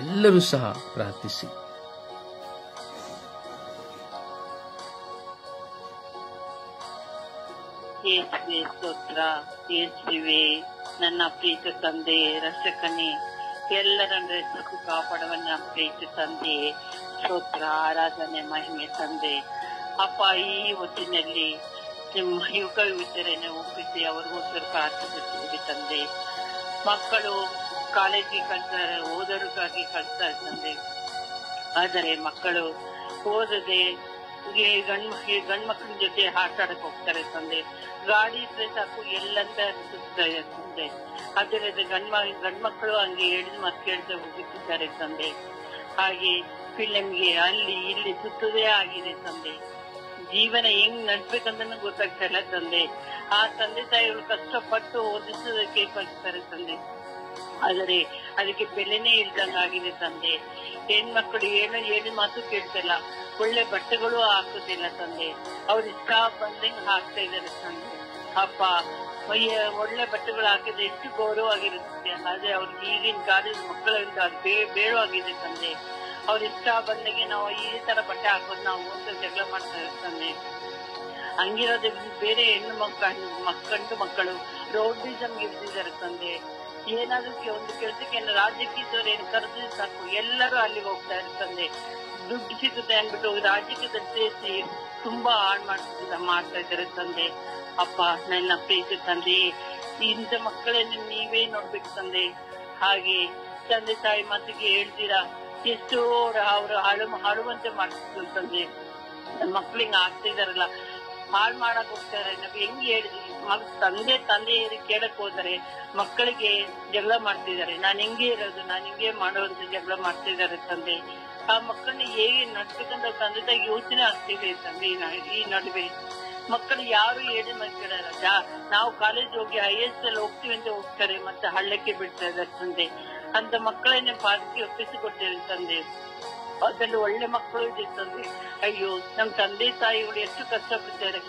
ಎಲ್ಲರೂ ಸಹ ಪ್ರಾರ್ಥಿಸಿ. ಯೇಸುವೆ ಸ್ತೋತ್ರ. ಯೇಸುವೆ ನನ್ನ ಪ್ರೀತ ತಂದೆ, ರಕ್ಷಕನೇ, ಎಲ್ಲರನ್ನು ರಕ್ಷಿಸಿ ಕಾಪಾಡುವ ನನ್ನ ಪ್ರೀತ ತಂದೆ, ಸ್ತೋತ್ರ, ಆರಾಧನೆ, ಮಹಿಮೆ ತಂದೆ. ಅಪ್ಪ, ಈ ಹೊತ್ತಿನಲ್ಲಿ ನಿಮ್ಮ ಯುಗ ಯುವತಿಯರನ್ನು ಒಪ್ಪಿಸಿ ಅವ್ರಿಗೋಸ್ಕರ ಪ್ರಾರ್ಥಿಸುತ್ತೀವಿ ತಂದೆ. ಮಕ್ಕಳು ಕಾಲೇಜಿಗೆ ಕಳ್ತಾರೆ, ಓದೋದಕ್ಕಾಗಿ ಕಳಿಸ್ತಾರೆ ತಂದೆ. ಆದರೆ ಮಕ್ಕಳು ಓದದೆ ಗಂಡ್ ಮಕ್ಕಳ ಜೊತೆ ಆಟ ಆಡಕ್ ಹೋಗ್ತಾರೆ ತಂದೆ. ಗಾಡಿ ಇದ್ರೆ ಸಾಕು ಎಲ್ಲಂತ ಅನಿಸುತ್ತಾರೆ ತಂದೆ. ಆದರೆ ಗಂಡ್ ಮಕ್ಕಳು ಹಂಗೆ ಹೇಳಿದ ಮಾತು ಕೇಳ್ತಾ ಹೋಗುತ್ತಿದ್ದಾರೆ ತಂದೆ. ಹಾಗೆ ಫಿಲಂಗೆ ಅಲ್ಲಿ ಇಲ್ಲಿ ಸುತ್ತದೇ ಆಗಿದೆ ತಂದೆ. ಜೀವನ ಹೆಂಗ್ ನಡ್ಬೇಕಂತ ಗೊತ್ತಾಗ್ತಾ ಇಲ್ಲ ತಂದೆ. ಆ ತಂದೆ ತಾಯಿಗಳು ಕಷ್ಟಪಟ್ಟು ಓದಿಸೋದಕ್ಕೆ ಕಳಿಸ್ತಾರೆ ತಂದೆ. ಆದರೆ ಅದಕ್ಕೆ ಬೆಲೆನೇ ಇಲ್ದಂಗಾಗಿದೆ ತಂದೆ. ಹೆಣ್ಮಕ್ಳು ಏನು ಮಾತು ಕೇಳ್ತಿಲ್ಲ, ಒಳ್ಳೆ ಬಟ್ಟೆಗಳು ಹಾಕುದಿಲ್ಲ ತಂದೆ. ಅವ್ರ ಇಷ್ಟ ಬಂದಂಗೆ ಹಾಕ್ತಾ ಇದ್ದಾರೆ ತಂದೆ. ಅಪ್ಪ, ಒಳ್ಳೆ ಬಟ್ಟೆಗಳು ಹಾಕಿದ್ರೆ ಎಷ್ಟು ಗೌರವವಾಗಿರುತ್ತೆ. ಆದ್ರೆ ಅವ್ರಿಗೆ ಈಗಿನ ಕಾಲದ ಮಕ್ಕಳಿಂದ ಬೇಡವಾಗಿದೆ ತಂದೆ. ಅವ್ರ ಇಷ್ಟ ಬಂದಾಗೆ ನಾವು ಈ ತರ ಬಟ್ಟೆ ಹಾಕೋದು ನಾವು ಒಂದು ಜಗಳ ಮಾಡ್ತಾ ಇರ್ತಂದೆ. ಹಂಗಿರೋದು ಬೇರೆ ಹೆಣ್ಣು ಮಕ್ಕಳು ರೌಡಿಸಮ್ ಇರ್ತಿದ್ದಾರೆ ತಂದೆ. ಏನಾದ್ರು ಒಂದು ಕೆಲ್ಸಕ್ಕೆ ರಾಜ್ಯಕ್ಕೆ ಇದ್ದವ್ರು ಏನ್ ಕರೆದ್ರೆ ಸಾಕು, ಎಲ್ಲರೂ ಅಲ್ಲಿಗೆ ಹೋಗ್ತಾ ಇರ್ತಂದೆ. ದುಡ್ಡು ಸಿಗುತ್ತೆ ಅಂದ್ಬಿಟ್ಟು ರಾಜ್ಯಕ್ಕೆ ಸೇರಿಸಿ ತುಂಬಾ ಹಾಳು ಮಾಡ್ತಾ ಇದ್ದಾರೆ ತಂದೆ. ಅಪ್ಪ, ನನ್ನ ಪ್ರೀತಿ ತಂದೆ, ಇಂಥ ಮಕ್ಕಳನ್ನು ನೀವೇ ನೋಡ್ಬೇಕು ತಂದೆ. ಹಾಗೆ ತಂದೆ ತಾಯಿ ಮಾತಿಗೆ ಹೇಳ್ತೀರಾ, ಎಷ್ಟೋ ಅವರು ಹಾಳುವಂತೆ ಮಾಡ್ತಿದ್ರು ತಂದೆ. ಮಕ್ಳಿಗೆ ಆಗ್ತಾ ಇದಾರಲ್ಲ, ಹಾಳು ಮಾಡಕ್ ಹೋಗ್ತಾರೆ. ನಾವ್ ಹೆಂಗ್ ಹೇಳಿದ್ವಿ, ತಂದೆ ಕೇಳಕ್ ಹೋದರೆ ಮಕ್ಕಳಿಗೆ ಜಗಳ ಮಾಡ್ತಿದ್ದಾರೆ. ನಾನ್ ಹಿಂಗೆ ಇರೋದು, ನಾನ್ ಹಿಂಗೆ ಮಾಡೋದು ಜಗಳ ಮಾಡ್ತಿದ್ದಾರೆ ತಂದೆ. ಆ ಮಕ್ಕಳನ್ನ ಹೇಗೆ ನಡ್ಬೇಕಂತ ತಂದೆ ತಾಯಿ ಯೋಚನೆ ಆಗ್ತಿದೆ ತಂದೆ. ಈ ನಡುವೆ ಮಕ್ಕಳು ಯಾರು ಹೇಳಿ ಕೇಳಲ್ಲ. ನಾವು ಕಾಲೇಜ್ ಹೋಗಿ IAS ಅಲ್ಲಿ ಹೋಗ್ತೀವಿ ಅಂತ ಹೋಗ್ತಾರೆ, ಮತ್ತೆ ಹಳ್ಳಕ್ಕೆ ಬಿಡ್ತಾ ಇದ್ದಾರೆ ತಂದೆ. ಅಂತ ಮಕ್ಕಳನ್ನೇ ಪಾದಕ್ಕೆ ಒಪ್ಪಿಸಿಕೊಡ್ತೇವೆ ತಂದೆ. ಅದ್ರಲ್ಲಿ ಒಳ್ಳೆ ಮಕ್ಕಳು ಇದೆ ತಂದೆ. ಅಯ್ಯೋ, ನಮ್ ತಂದೆ ತಾಯಿಗಳು ಎಷ್ಟು ಕಷ್ಟಪಡ್ತಾರೆ,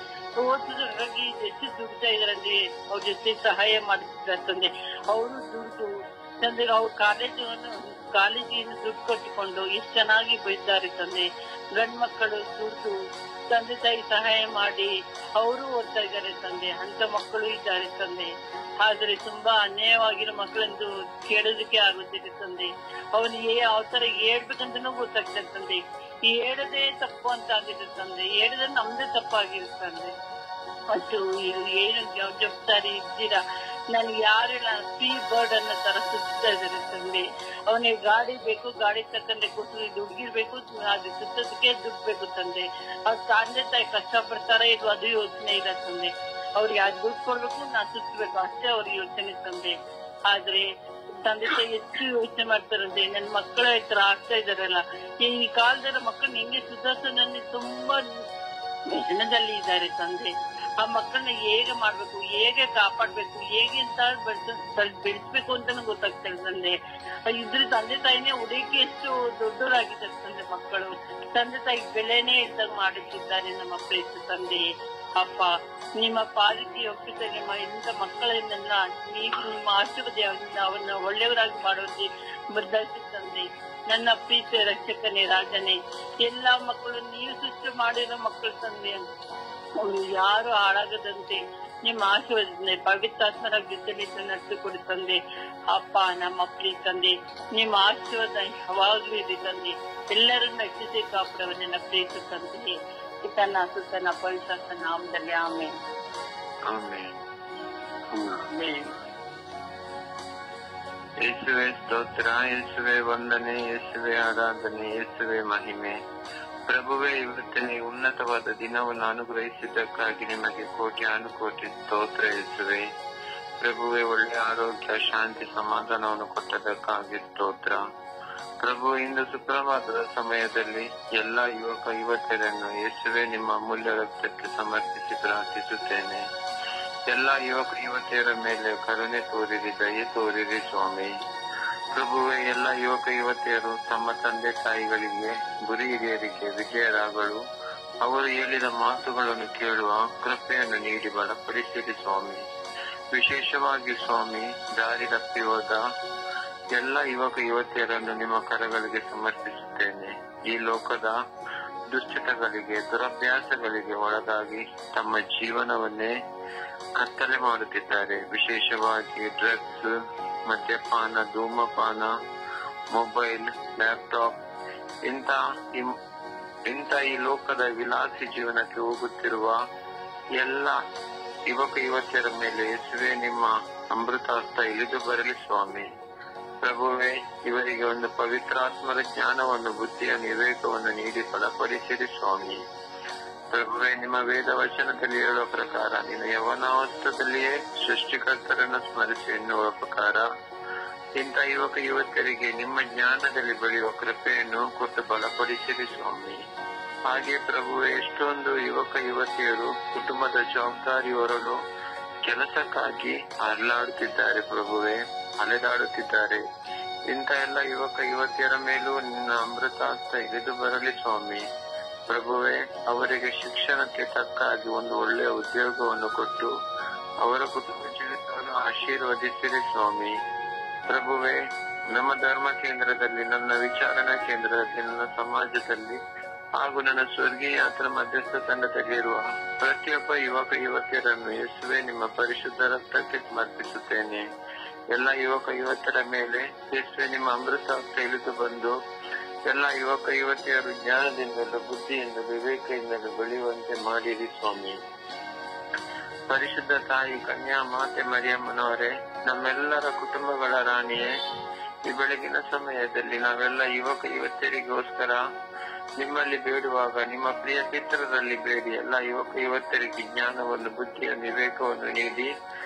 ಓದಿದ್ರಾಗಿ ಎಷ್ಟು ದುಡ್ತಾ ಇದಾರೆ ಅಂದ್ರೆ ಅವ್ರ ಜೊತೆ ಸಹಾಯ ಮಾಡ್ತಿದ್ದಾರೆ ತಂದೆ. ಅವರು ದುಡ್ಡು ತಂದೆ, ಅವ್ರ ಕಾಲೇಜಿನ ದುಡ್ಡು ಕಟ್ಟಿಕೊಂಡು ಎಷ್ಟು ಚೆನ್ನಾಗಿ ಬೈತಾರೆ ತಂದೆ. ಗಂಡ್ ಮಕ್ಕಳು ದುಡ್ಡು ತಂದೆ ತಾಯಿ ಸಹಾಯ ಮಾಡಿ ಅವರು ಓದ್ತಾ ಇದ್ದಾರೆ ತಂದೆ. ಅಂತ ಮಕ್ಕಳು ಇದ್ದಾರೆ ತಂದೆ. ಆದ್ರೆ ತುಂಬಾ ಅನ್ಯಾಯವಾಗಿರೋ ಮಕ್ಕಳಂದು ಕೇಳೋದಕ್ಕೆ ಆಗುತ್ತಿದೆ ತಂದೆ. ಅವನಿಗೆ ಯಾವ ತರ ಹೇಳ್ಬೇಕಂತನೂ ಗೊತ್ತಾಗ್ತದೆ ತಂದೆ. ಈ ಹೇಳೋದೇ ತಪ್ಪು ಅಂತ ಆಗಿದೆ ತಂದೆ. ಹೇಳಿದ್ರೆ ನಮ್ದೇ ತಪ್ಪಾಗಿದೆ ತಂದೆ. ಮತ್ತು ಏನು ಜವಾಬ್ದಾರಿ ಇದ್ದೀರಾ? ನನ್ಗೆ ಯಾರೆಲ್ಲ ಫ್ರೀ ಬರ್ಡ್ ಅನ್ನೋ ತರ ಸುತ್ತಾ ಇದ್ದಾರೆ ತಂದೆ. ಅವನಿಗೆ ಗಾಡಿ ಬೇಕು, ಗಾಡಿ ತಕ್ಕಂದ್ರೆ ಕೊಟ್ಟು ದುಡ್ಗಿರ್ಬೇಕು, ಅದು ಸುತ್ತೋದಕ್ಕೆ ದುಡ್ಡು ಬೇಕು ತಂದೆ. ಅವ್ರ ತಂದೆ ತಾಯಿ ಕಷ್ಟ ಪಡ್ತಾರ ಇದು ಅದು ಯೋಚನೆ ಇಲ್ಲ ತಂದೆ. ಅವ್ರಿಗೆ ಅದು ದುಡ್ಡು ಕೊಡ್ಬೇಕು, ನಾ ಸುತ್ತಬೇಕು ಅಷ್ಟೇ ಅವ್ರ ಯೋಚನೆ ತಂದೆ. ಆದ್ರೆ ತಂದೆ ತಾಯಿ ಹೆಚ್ಚು ಯೋಚನೆ ಮಾಡ್ತಾರಂತೆ. ನನ್ ಮಕ್ಕಳ ಹತ್ರ ಆಗ್ತಾ ಇದಾರಲ್ಲ, ಈ ಕಾಲದ ಮಕ್ಕಳನ್ನ ಹೆಂಗೆ ಸುಧಾರಿಸೋದ್ರಲ್ಲಿ ತುಂಬಾ ವ್ಯಸನದಲ್ಲಿ ಇದ್ದಾರೆ ತಂದೆ. ಆ ಮಕ್ಕಳನ್ನ ಹೇಗೆ ಮಾಡ್ಬೇಕು, ಹೇಗೆ ಕಾಪಾಡ್ಬೇಕು, ಹೇಗೆ ಅಂತ ಬೆಳೆಸ್ಬೇಕು ಅಂತಾನು ಗೊತ್ತಾಗ್ತಾರೆ ತಂದೆ. ಇದ್ರ ತಂದೆ ತಾಯಿನೇ ಹುಡುಕಿ ಎಷ್ಟು ದೊಡ್ಡವರಾಗಿದ್ದಾರೆ ತಂದೆ. ಮಕ್ಕಳು ತಂದೆ ತಾಯಿ ಬೆಲೆನೇ ಇದ್ದಾಗ ಮಾಡುತ್ತಿದ್ದಾರೆ ನಮ್ಮ ಪ್ರೀತ ತಂದೆ. ಅಪ್ಪ, ನಿಮ್ಮ ಪಾಲಿಕೆ ಒಪ್ಪಿದ ನಿಮ್ಮ ಇಂಥ ಮಕ್ಕಳನ್ನೆಲ್ಲ ನೀವು ನಿಮ್ಮ ಆಶೀರ್ವಾದದಿಂದ ಅವನ್ನ ಒಳ್ಳೆಯವರಾಗಿ ಮಾಡುವಂತೆ ಬದಲಾಯಿಸಿ ತಂದೆ. ನನ್ನ ಪ್ರೀತಿ ರಕ್ಷಕನೇ, ರಾಜನೇ, ಎಲ್ಲಾ ಮಕ್ಕಳು ನೀವು ಸೃಷ್ಟಿ ಮಾಡಿರೋ ಮಕ್ಕಳು ತಂದೆ. ಅವರು ಯಾರು ಹಾಳಾಗದಂತೆ ನಿಮ್ಮ ಆಶೀರ್ವಾದದಿಂದ ಪವಿತ್ರಾತ್ಮರ ಜೊತೆಲಿ ನಡೆಸಿಕೊಡಿ ತಂದೆ. ಅಪ್ಪ, ನಮ್ಮ ಪ್ರೀತಿ ತಂದೆ, ನಿಮ್ಮ ಆಶೀರ್ವಾದ ಯಾವಾಗ್ಲೂ ಇದೆ ತಂದೆ. ಎಲ್ಲರನ್ನ ರಕ್ಷಿಸಿ ಕಾಪಾಡುವ ನನ್ನ ಪ್ರೀತಿ ತಂದೆ. ಪಿತನ ಸುತನ ಪವಿತ್ರ ನಾಮದಲ್ಲಿ ಆಮೇಲೆ. ಯೇಸುವೆ ಸ್ತೋತ್ರ, ಯೇಸುವೆ ವಂದನೆ, ಯೇಸುವೆ ಆರಾಧನೆ, ಯೇಸುವೆ ಮಹಿಮೆ. ಪ್ರಭುವೇ, ಇವತ್ತಿನ ಈ ಉನ್ನತವಾದ ದಿನವನ್ನು ಅನುಗ್ರಹಿಸಿದ್ದಕ್ಕಾಗಿ ನಿಮಗೆ ಕೋಟಿ ಸ್ತೋತ್ರ ಯೇಸುವೆ. ಪ್ರಭುವೇ, ಒಳ್ಳೆ ಆರೋಗ್ಯ, ಶಾಂತಿ, ಸಮಾಧಾನವನ್ನು ಕೊಟ್ಟದಕ್ಕಾಗಿ ಸ್ತೋತ್ರ. ಪ್ರಭು, ಇಂದು ಸುಪ್ರಭಾತದ ಸಮಯದಲ್ಲಿ ಎಲ್ಲಾ ಯುವಕ ಯುವತಿಯರನ್ನು ಯೇಸುವೆ ನಿಮ್ಮ ಅಮೂಲ್ಯ ರಕ್ತಕ್ಕೆ ಸಮರ್ಪಿಸಿ ಪ್ರಾರ್ಥಿಸುತ್ತೇನೆ. ಎಲ್ಲಾ ಯುವಕ ಯುವತಿಯರ ಮೇಲೆ ಕರುಣೆ ತೋರಿರಿ, ದಯೆ ತೋರಿರಿ ಸ್ವಾಮಿ. ಪ್ರಭುವೇ, ಎಲ್ಲ ಯುವಕ ಯುವತಿಯರು ತಮ್ಮ ತಂದೆ ತಾಯಿಗಳಿಗೆ, ಗುರು ಹಿರಿಯರಿಗೆ ವಿಜಯರಾಗಲು ಅವರು ಹೇಳಿದ ಮಾತುಗಳನ್ನು ಕೇಳುವ ಕೃಪೆಯನ್ನು ನೀಡಿ ಬಲಪಡಿಸಿರಿ ಸ್ವಾಮಿ. ವಿಶೇಷವಾಗಿ ಸ್ವಾಮಿ, ದಾರಿ ತಪ್ಪಿ ಹೋದ ಎಲ್ಲ ಯುವಕ ಯುವತಿಯರನ್ನು ನಿಮ್ಮ ಕರಗಳಿಗೆ ಸಮರ್ಪಿಸುತ್ತೇನೆ. ಈ ಲೋಕದ ದುಶ್ಚಟಗಳಿಗೆ, ದುರಭ್ಯಾಸಗಳಿಗೆ ಒಳಗಾಗಿ ತಮ್ಮ ಜೀವನವನ್ನೇ ಕತ್ತಲೆ ಮಾಡುತ್ತಿದ್ದಾರೆ. ವಿಶೇಷವಾಗಿ ಡ್ರಗ್ಸ್, ಮದ್ಯಪಾನ, ಧೂಮಪಾನ, ಮೊಬೈಲ್, ಲ್ಯಾಪ್ಟಾಪ್ ಇಂಥ ಈ ಲೋಕದ ವಿಲಾಸಿ ಜೀವನಕ್ಕೆ ಹೋಗುತ್ತಿರುವ ಎಲ್ಲ ಯುವಕ ಯುವತಿಯರ ಮೇಲೆ ಯೇಸುವೆ ನಿಮ್ಮ ಅಮೃತಾಸ್ತ ಇಳಿದು ಬರಲಿ ಸ್ವಾಮಿ. ಪ್ರಭುವೇ, ಇವರಿಗೆ ಒಂದು ಪವಿತ್ರಾತ್ಮರ ಜ್ಞಾನವನ್ನು, ಬುದ್ಧಿಯನ್ನು, ವಿವೇಕವನ್ನು ನೀಡಿ ಬಲಪಡಿಸಿರಿ ಸ್ವಾಮಿ. ಪ್ರಭುವೇ, ನಿಮ್ಮ ವೇದ ವಚನದಲ್ಲಿ ಹೇಳುವ ಪ್ರಕಾರ ನೀನು ಯವನಾವಸ್ಥದಲ್ಲಿಯೇ ಸೃಷ್ಟಿಕರ್ತರನ್ನು ಸ್ಮರಿಸಿ ಎನ್ನುವ ಪ್ರಕಾರ ಇಂಥ ಯುವಕ ಯುವತಿಯರಿಗೆ ನಿಮ್ಮ ಜ್ಞಾನದಲ್ಲಿ ಬೆಳೆಯುವ ಕೃಪೆಯನ್ನು ಕೊಟ್ಟು ಬಲಪಡಿಸಿರಿ ಸ್ವಾಮಿ. ಹಾಗೆ ಪ್ರಭುವೇ, ಎಷ್ಟೊಂದು ಯುವಕ ಯುವತಿಯರು ಕುಟುಂಬದ ಜವಾಬ್ದಾರಿ ಹೊರಲು ಕೆಲಸಕ್ಕಾಗಿ ಅರಳಾಡುತ್ತಿದ್ದಾರೆ ಪ್ರಭುವೇ, ಅಲೆದಾಡುತ್ತಿದ್ದಾರೆ. ಇಂಥ ಎಲ್ಲ ಯುವಕ ಯುವತಿಯರ ಮೇಲೂ ನಿನ್ನ ಅಮೃತಾಸ್ತ ಇಳಿದು ಬರಲಿ ಸ್ವಾಮಿ. ಪ್ರಭುವೇ, ಅವರಿಗೆ ಶಿಕ್ಷಣಕ್ಕೆ ತಕ್ಕಾಗಿ ಒಂದು ಒಳ್ಳೆಯ ಉದ್ಯೋಗವನ್ನು ಕೊಟ್ಟು ಅವರ ಕುಟುಂಬ ಜೀವಿತವನ್ನು ಆಶೀರ್ವದಿಸಿರಿ ಸ್ವಾಮಿ. ಪ್ರಭುವೇ, ನಮ್ಮ ಧರ್ಮ ಕೇಂದ್ರದಲ್ಲಿ, ನನ್ನ ವಿಚಾರಣಾ ಕೇಂದ್ರದಲ್ಲಿ, ನನ್ನ ಸಮಾಜದಲ್ಲಿ ಹಾಗೂ ನನ್ನ ಸ್ವರ್ಗೀಯ ಯಾತ್ರ ಮಧ್ಯಸ್ಥ ತಂಡದಲ್ಲಿರುವ ಪ್ರತಿಯೊಬ್ಬ ಯುವಕ ಯುವತಿಯರನ್ನು ಯೇಸುವೆ ನಿಮ್ಮ ಪರಿಶುದ್ಧ ರಕ್ತಕ್ಕೆ ಸಮರ್ಪಿಸುತ್ತೇನೆ. ಎಲ್ಲ ಯುವಕ ಯುವತಿಯರ ಮೇಲೆ ಯೇಸುವೆ ನಿಮ್ಮ ಅಮೃತ ಇಳಿದು ಬಂದು ಎಲ್ಲ ಯುವಕ ಯುವತಿಯರು ಜ್ಞಾನದಿಂದಲೂ, ಬುದ್ಧಿಯಿಂದಲೂ, ವಿವೇಕದಿಂದಲೂ ಬೆಳೆಯುವಂತೆ ಮಾಡಿರಿ ಸ್ವಾಮಿ. ಪರಿಶುದ್ಧ ತಾಯಿ ಕನ್ಯಾ ಮಾತೆ ಮರಿಯಮ್ಮನವರೇ, ನಮ್ಮೆಲ್ಲರ ಕುಟುಂಬಗಳ ರಾಣಿಯೇ, ಈ ಬೆಳಗಿನ ಸಮಯದಲ್ಲಿ ನಾವೆಲ್ಲ ಯುವಕ ಯುವತಿಯರಿಗೋಸ್ಕರ ನಿಮ್ಮಲ್ಲಿ ಬೇಡುವಾಗ ನಿಮ್ಮ ಪ್ರಿಯ ಚಿತ್ರದಲ್ಲಿ ಬೇಡಿ. ಎಲ್ಲ ಯುವಕರಿಗೆ ಜ್ಞಾನವನ್ನು, ಬುದ್ಧಿಯನ್ನು, ವಿವೇಕವನ್ನು ನೀಡಿ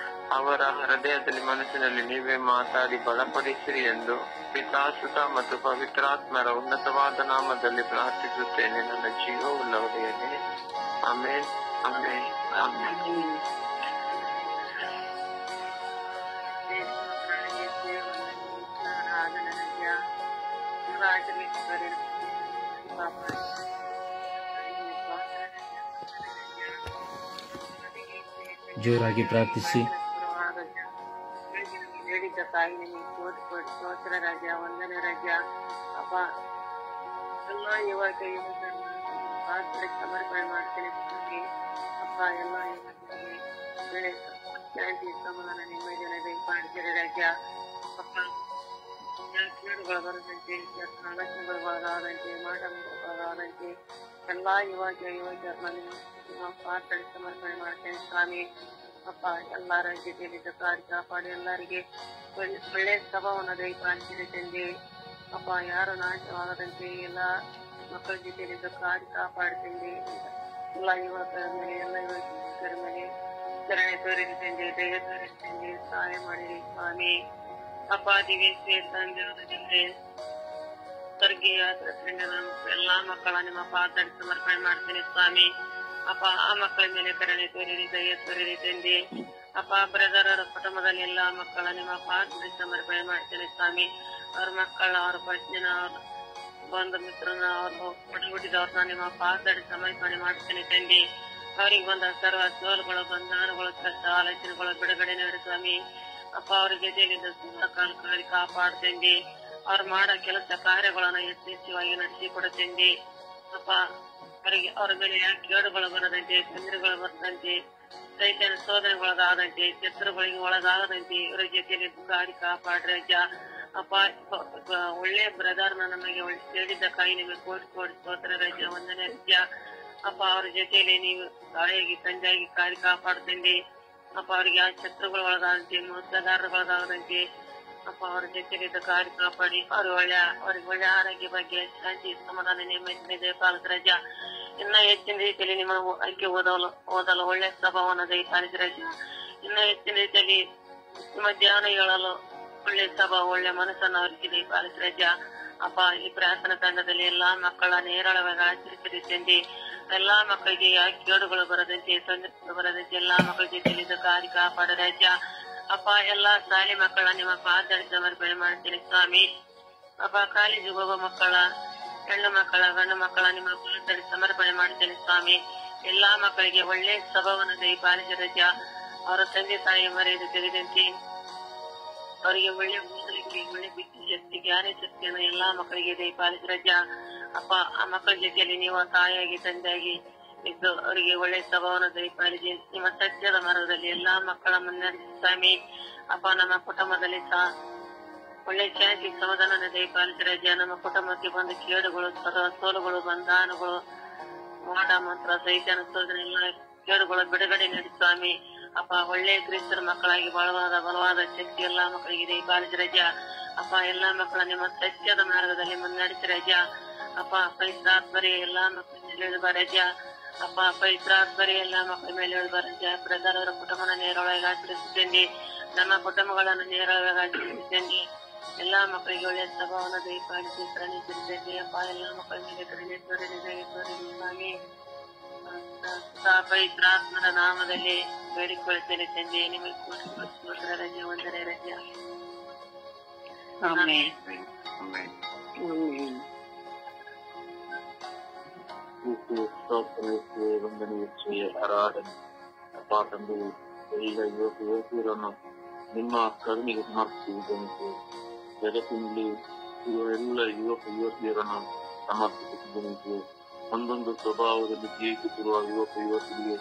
ಅವರ ಹೃದಯದಲ್ಲಿ, ಮನಸ್ಸಿನಲ್ಲಿ ನೀವೇ ಮಾತಾಡಿ ಬಲಪಡಿಸಿರಿ ಎಂದು ಪಿತಾ, ಸುತ ಮತ್ತು ಪವಿತ್ರಾತ್ಮರ ಉನ್ನತವಾದ ನಾಮದಲ್ಲಿ ಪ್ರಾರ್ಥಿಸುತ್ತೇನೆ ನನ್ನ ಜೀವವುಳ್ಳವರೆಯೇ. ಆಮೇನ್, ಆಮೇನ್, ಆಮೇನ್. ಜೋರಾಗಿ ಪ್ರಾರ್ಥಿಸಿ. ಹೇಳಿದ ತಾಯಿ ನಿಮಗೆ ಸ್ತೋತ್ರ ರಾಜ, ವಂದನೆ ರಾಜ. ಅಪ್ಪ ಎಲ್ಲ ಇವಾಗ ಸಮರ್ಪಣೆ ಮಾಡ್ತೇನೆ ಅಪ್ಪ. ಎಲ್ಲ ಬೆಳೆ ಶಾಂತಿ, ಸಮಾಧಾನ, ನೆಮ್ಮದಿಯನ್ನು ದಯಪಾಲಿಸಿರಿ ರಾಜ. ಅಪ್ಪ ಕೇಡುಗಳು ಬರದಂತೆ, ಆಲೋಚನೆಗಳು ಒಳಗಾದಂತೆ, ಒಳಗಾದಂತೆ ಎಲ್ಲ ಇವಾಗ ಪ್ರಾರ್ಥನೆ ಸಮರ್ಪಣೆ ಮಾಡ್ತೇನೆ ಸ್ವಾಮಿ. ಅಪ್ಪ ಎಲ್ಲ ರಾಜ್ಯದಲ್ಲಿ ಕಾಪಾಡಿ ಎಲ್ಲರಿಗೆ ಒಳ್ಳೆ ಸ್ವಭಾವವನ್ನು ದಯಪಾಲಿಸಿರಿ ತಂದೆ. ಅಪ್ಪ ಯಾರು ನಾಶವಾಗದಂತೆ ಎಲ್ಲ ಮಕ್ಕಳ ಜೊತೆಯಲ್ಲಿ ಕಾಪಾಡ್ತಂದೆ. ಎಲ್ಲ ಯುವಕರ ಮೇಲೆ, ಎಲ್ಲ ಯುವಕರ ಮೇಲೆ ಕರುಣೆ ತೋರಿರಿ ತಂದೆ, ದಯ ತೋರಿರಿ ತಂದೆ, ಸಹಾಯ ಮಾಡಿರಿ ಸ್ವಾಮಿ. ಅಪ್ಪ ದಿವ್ಯ ತಂದೆ ಸ್ವರ್ಗೀಯ ಎಲ್ಲಾ ಮಕ್ಕಳ ನಿಮ್ಮ ಪಾತ್ರ ಸಮರ್ಪಣೆ ಮಾಡ್ತೇನೆ ಸ್ವಾಮಿ. ಅಪ್ಪ ಆ ಮಕ್ಕಳ ಮೇಲೆ ಕರುಣೆ ತೋರಿರಿ, ದಯ ತೋರಿರಿ ತಂದೆ. ಅಪ್ಪ ಬ್ರದರರ ಕುಟುಂಬದಲ್ಲಿ ಎಲ್ಲಾ ಮಕ್ಕಳ ನಿಮ್ಮ ಪಾತ್ರ ಸಮರ್ಪಣೆ ಮಾಡ್ತೇನೆ ಸ್ವಾಮಿ. ಅವ್ರ ಮಕ್ಕಳ, ಅವ್ರ ಪತ್ನಿನ, ಅವ್ರ ಬಂಧು ಮಿತ್ರನ, ಅವ್ರ ಒಡಹುಟ್ಟಿದವ್ರನ್ನ ನಿಮ್ಮ ಪಾತ್ರ ಸಮರ್ಪಣೆ ಮಾಡ್ತೇನೆ ತಂದೆ. ಅವ್ರಿಗೆ ಬಂದ ಸರ್ವ ಸೋಲುಗಳು, ಬಂಧನಗಳು, ಕಷ್ಟ, ಆಲೋಚನೆಗಳು ಬಿಡುಗಡೆ ನೀಡಿ ಸ್ವಾಮಿ. ಅಪ್ಪ ಅವ್ರ ಜೊತೆಯಲ್ಲಿದ್ದ ಕಾಲಿ ಕಾಪಾಡ್ತಂದೆ. ಅವ್ರು ಮಾಡೋ ಕೆಲಸ ಕಾರ್ಯಗಳನ್ನ ಯಥೇಚ್ಛವಾಗಿ ನಡೆಸಿ ಕೊಡುತ್ತಂದೆ. ಅಪ್ಪ ಅವರಿಗೆ ಅವ್ರ ಮೇಲೆ ಕೇಡುಗಳು ಬರದಂತೆ, ತೊಂದರೆಗಳು ಬರದಂತೆ, ಸೈತಾನ ಶೋಧನೆಗೊಳಗಾದಂತೆ, ಶತ್ರುಗಳಿಗೆ ಒಳಗಾಗದಂತೆ ಇವರ ಜೊತೆಯಲ್ಲಿ ಕಾಪಾಡ್ರಿ ಅಜ್ಜ. ಅಪ್ಪ ಒಳ್ಳೆ ಬ್ರದರ್ನ ನಮಗೆ ಹೇಳಿದ್ದ ಕಾಯಿ ನಿಮಗೆ ಕೋಟಿ ಸ್ತೋತ್ರ ರಜ, ವಂದನೆ ರಜ. ಅಪ್ಪ ಅವ್ರ ಜೊತೆಯಲ್ಲಿ ನೀವು ತಾಯಿಯಾಗಿ ತಂದೆಯಾಗಿ ಕಾಪಾಡ್ತಂದೆ. ಅಪ್ಪ ಅವ್ರಿಗೆ ಆ ಶತ್ರುಗಳು ಒಳಗಾದಂತೆ, ಮೋಸಗಾರಗಳಾಗದಂತೆ ಅಪ್ಪ ಅವ್ರ ಜೊತೆಯಲ್ಲಿ ಕಾಪಾಡಿ ಅವ್ರಿಗೆ ಒಳ್ಳೆ ಆರೋಗ್ಯ ಬಗ್ಗೆ, ಶಾಂತಿ, ಸಮಾಧಾನ, ನೆಮ್ಮದಿ ಪಾಲಿಸ ರಜ. ಇನ್ನ ಹೆಚ್ಚಿನ ರೀತಿಯಲ್ಲಿ ನಿಮ್ಮ ಐಕ್ಯ ಓದಲು ಒಳ್ಳೆ ಸ್ವಭಾವವನ್ನು ದಯಪಾಲಿಸಿ ರಜ. ಇನ್ನ ಹೆಚ್ಚಿನ ರೀತಿಯಲ್ಲಿ ನಿಮ್ಮ ಧ್ಯಾನ ಹೇಳಲು ಒಳ್ಳೆ ಸ್ವಭಾವ, ಒಳ್ಳೆ ಮನಸ್ಸನ್ನು ಅವರಿಗೆ ದಯಪಾಲಿಸಿ ರಜ. ಅಪ್ಪ ಈ ಪ್ರಾರ್ಥನಾ ತಂಡದಲ್ಲಿ ಎಲ್ಲಾ ಮಕ್ಕಳ ನೇರಳವಾಗಿ ಆಚರಿಸಿರಿ ತಂದೆ. ಎಲ್ಲಾ ಮಕ್ಕಳಿಗೆ ಕೇಡುಗಳು ಬರದಂತೆ, ತೊಂದರೆಗಳು ಬರದಂತೆ ಎಲ್ಲಾ ಮಕ್ಕಳ ಜೊತೆಯಲ್ಲಿ ಕಾಪಾಡ ರಜ. ಅಪ್ಪ ಎಲ್ಲಾ ಶಾಲೆ ಮಕ್ಕಳ ನಿಮ್ಮ ಪಾದದಲ್ಲಿ ಸಮರ್ಪಣೆ ಮಾಡ್ತೀನಿ ಸ್ವಾಮಿ. ಅಪ್ಪ ಕಾಲೇಜಿಗೆ ಹೋಗೋ ಮಕ್ಕಳ, ಹೆಣ್ಣು ಮಕ್ಕಳ, ಗಂಡು ಮಕ್ಕಳ ನಿಮ್ಮ ಪಾದದಲ್ಲಿ ಸಮರ್ಪಣೆ ಮಾಡ್ತೇನೆ ಸ್ವಾಮಿ. ಎಲ್ಲಾ ಮಕ್ಕಳಿಗೆ ಒಳ್ಳೆ ಸ್ವಭಾವವನ್ನು ದಯಪಾಲಿಸಿ ರಜ. ಅವರ ತಂದೆ ತಾಯಿ ಮರೆಯದು ತೆಗೆದಂತೆ ಅವರಿಗೆ ಒಳ್ಳೆ ಓದಲಿಕ್ಕೆ, ಒಳ್ಳೆ ಬುದ್ಧಿ ಶಕ್ತಿ, ಜ್ಞಾನ ಶಕ್ತಿಯನ್ನು ಎಲ್ಲಾ ಮಕ್ಕಳಿಗೆ ದಯಪಾಲಿಸಿ ರಜ. ಅಪ್ಪ ಆ ಮಕ್ಕಳ ಜೊತೆಯಲ್ಲಿ ನೀವು ತಾಯಿಯಾಗಿ ತಂದೆಯಾಗಿ ಇದ್ದು ಅವರಿಗೆ ಒಳ್ಳೆ ಸ್ವಭಾವವನ್ನು ದಯಪಾಲಿಸಿ ನಿಮ್ಮ ಸತ್ಯದ ಮಾರ್ಗದಲ್ಲಿ ಎಲ್ಲಾ ಮಕ್ಕಳ ಮುನ್ನಡೆಸಿ ಸ್ವಾಮಿ. ಅಪ್ಪ ನಮ್ಮ ಕುಟುಂಬದಲ್ಲಿ ಸಹ ಒಳ್ಳೆ ಶಾಂತಿ, ಸಮಾಧಾನ ದಯಪಾಲಿಸಿ ರಜ. ನಮ್ಮ ಕುಟುಂಬಕ್ಕೆ ಬಂದ ಕೇಡುಗಳು, ಸೋಲುಗಳು, ಬಂಧನಗಳು, ಮೋಡ ಮಂತ್ರ, ಸೈತಾನ ಶೋಧನೆ ಎಲ್ಲ ಕೇಡುಗಳು ಬಿಡುಗಡೆ ನೀಡಿ ಸ್ವಾಮಿ. ಅಪ್ಪ ಒಳ್ಳೆ ಕ್ರಿಸ್ತರ ಮಕ್ಕಳಾಗಿ ಬಲವಾದ ಶಕ್ತಿ ಎಲ್ಲಾ ಮಕ್ಕಳಿಗೆ ದಯಪಾಲಿಸಿ ರಜ. ಅಪ್ಪ ಎಲ್ಲಾ ಮಕ್ಕಳ ನಿಮ್ಮ ಸತ್ಯದ ಮಾರ್ಗದಲ್ಲಿ ಮುನ್ನಡೆಸಿ ರಜ. ಅಪ್ಪ ಪವಿತ್ರಾತ್ಮರೇ ಎಲ್ಲಾ ಮಕ್ಕಳ ಮೇಲೆ ಇಳಿದ ರಜ. ಅಪ್ಪ ಪವಿತ್ರಾತ್ಮರೇ ಎಲ್ಲಾ ಮಕ್ಕಳ ಮೇಲೆ ಇಳಿದ ರಜ. ಬ್ರದರ್ ಅವರ ಕುಟುಂಬನ ನೇರವಾಗಿ ಆಚರಿಸುತ್ತೇನೆ, ನಮ್ಮ ಕುಟುಂಬಗಳನ್ನು ನೇರವಾಗಿ ಆಚರಿಸುತ್ತೇನೆ. ಎಲ್ಲಾ ಮಕ್ಕಳಿಗೆ ಒಳ್ಳೆಯ ಸ್ವಭಾವವನ್ನು ದಯಪಾಲಿಸಿ ಕರುಣಿಸಿದ್ದೇನೆ. ಅಪ್ಪ ಎಲ್ಲಾ ಮಕ್ಕಳ ಮೇಲೆ ಕರುಣೆ ತೋರಿದೆ ಸ್ವಾಮಿ. ಪವಿತ್ರಾತ್ಮರ ನಾಮದಲ್ಲಿ ಬೇಡಿಕೊಳ್ಳುತ್ತೇನೆ ತಂದೆ. ನಿಮಗೆ ಕೋಟಿ ರಜೆ, ವಂದನೆ ರಜೆ. ಆರಾಧನೆ ಅಪ್ಪ ತಂದೆ ಎಲ್ಲ ಯುವಕರನ್ನು ನಿಮ್ಮ ಕರುಣಿಗೆ ಸಮರ್ಪಿಸಿದ್ದೇನೆ. ಜಗತ್ತಿನಲ್ಲಿ ಇರುವ ಎಲ್ಲ ಯುವತಿಯರನ್ನು ಸಮರ್ಪಿಸಿದ್ದೇನೆ. ಒಂದೊಂದು ಸ್ವಭಾವದಲ್ಲಿ ಜೀವಿಸುತ್ತಿರುವ ಯುವಕರಿಗೆ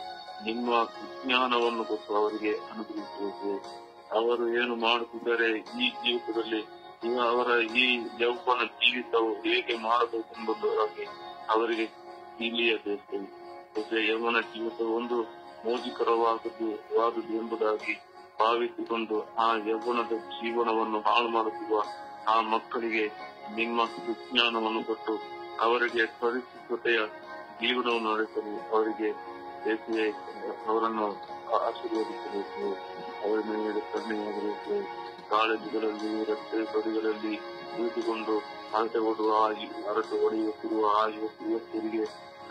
ನಿಮ್ಮ ವಿಜ್ಞಾನವನ್ನು ಕೊಟ್ಟು ಅವರಿಗೆ ಅನುಗ್ರಹಿಸಬೇಕು. ಅವರು ಏನು ಮಾಡುತ್ತಿದ್ದಾರೆ ಈ ಜೀವಿತದಲ್ಲಿ, ಅವರ ಈ ಯೌವನ ಜೀವಿತವು ಹೇಗೆ ಮಾಡಬೇಕೆಂಬುದಾಗಿ ಅವರಿಗೆ ತಿಳಿಯಬೇಕು. ಯೌವನ ಜೀವಿತ ಒಂದು ಮೋಜಿಕರವಾದುದು ಎಂಬುದಾಗಿ ಭಾವಿಸಿಕೊಂಡು ಆ ಯೌವನದ ಜೀವನವನ್ನು ಹಾಳು ಮಾಡುತ್ತಿರುವ ಆ ಮಕ್ಕಳಿಗೆ ನಿಮ್ಮ ವಿಜ್ಞಾನವನ್ನು ಕೊಟ್ಟು ಅವರಿಗೆ ಪರಿಶುದ್ಧತೆಯ ಜೀವನವನ್ನು ನಡೆಸಲು ಅವರಿಗೆ ಯೇಸುವೆ ಅವರನ್ನು ಆಶೀರ್ವದಿಸಬೇಕು. ಅವರ ಮೇಲೆ ಕರುಣೆಯಾಗಬೇಕು. ಕಾಲೇಜುಗಳಲ್ಲಿ, ರಸ್ತೆ ಬದಿಗಳಲ್ಲಿ ಕುಳಿತುಕೊಂಡು ಹರಟೆ ಹೊಡೆಯುತ್ತಿರುವ ಆ ಯುವಕರಿಗೆ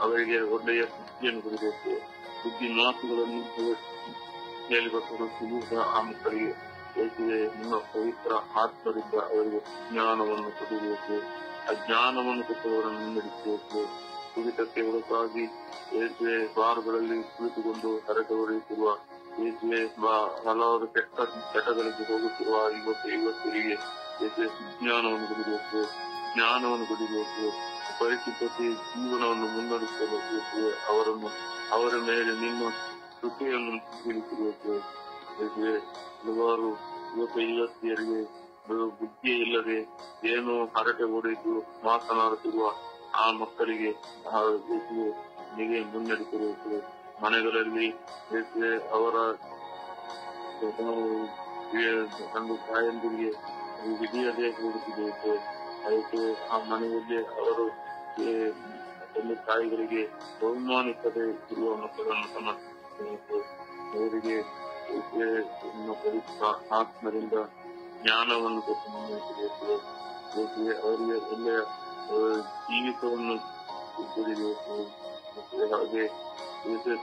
ಅವರಿಗೆ ಒಳ್ಳೆಯ ಬುದ್ಧಿಯನ್ನು ಕೊಡಬೇಕು. ಬುದ್ಧಿ ಮಾತುಗಳನ್ನು ಹೇಳಿಕೊಟ್ಟು ಆ ಮಕ್ಕಳಿಗೆ ಯೇಸುವೆ ನಿಮ್ಮ ಪವಿತ್ರ ಆತ್ಮದಿಂದ ಅವರಿಗೆ ಜ್ಞಾನವನ್ನು ಕೊಡಬೇಕು. ಆ ಜ್ಞಾನವನ್ನು ಕೊಟ್ಟವರನ್ನು ಮುನ್ನಡೆಸಬೇಕು. ಕುಡಿತಕ್ಕೆ ಒಳಗಾಗಿ ಯೇಸುವೆ ಬಾರ್ಗಳಲ್ಲಿ ಕುಳಿತುಕೊಂಡು ಹರಟೆ ಹೊಡೆಯುತ್ತಿರುವ ಯೇಸುವೆ ಹಲವಾರು ಕೆಟ್ಟ ಚಟಗಳಿಗೆ ಹೋಗುತ್ತಿರುವ ಯುವಕರಿಗೆ ಯೇಸುವೆ ಜ್ಞಾನವನ್ನು ಕೊಡಬೇಕು. ಜ್ಞಾನವನ್ನು ಕೊಡಬೇಕು. ಪರಿಶುದ್ಧತೆ ಜೀವನವನ್ನು ಮುನ್ನಡೆಸಲು ಯೇಸುವೆ ಅವರ ಮೇಲೆ ನಿಮ್ಮ ಕೃಪೆಯನ್ನು ಬೀಳಿಸಬೇಕು. ಯೇಸುವೆ ಹಲವಾರು ಯುವತಿಯರಿಗೆ ಬುದ್ಧಿ ಇಲ್ಲದೆ ಏನು ಹರಟೆ ಹೊಡೆದು ಮಾತನಾಡುತ್ತಿರುವ ಆ ಮಕ್ಕಳಿಗೆ ಯೇಸುವೆ ನೀವೇ ಮುನ್ನಡೆಸಬೇಕು. ಮನೆಗಳಲ್ಲಿ ಯೇಸುವೆ ಅವರ ತಂದೆ ತಾಯಂದಿರಿಗೆ ಹಿಡಿಯದೆ ಹೋಗುತ್ತಿದೆ. ಅದಕ್ಕೆ ಆ ಮನೆಯಲ್ಲಿ ಅವರು ತಂದೆ ತಾಯಿಗಳಿಗೆ ಬಹುಮಾನಿಸದೆ ಇರುವ ಮಕ್ಕಳನ್ನು ಸಮರ್ಪಿಸಬೇಕು. ಅವರಿಗೆ ಪವಿತ್ರ ಆತ್ಮರಿಂದ ಜ್ಞಾನವನ್ನು ಕೊಟ್ಟು ಮುನ್ನಡೆಸಬೇಕು. ಅವರಿಗೆ ಒಳ್ಳೆಯ ಜೀವಿತವನ್ನು ಕೊಡಬೇಕು. ಹಾಗೆ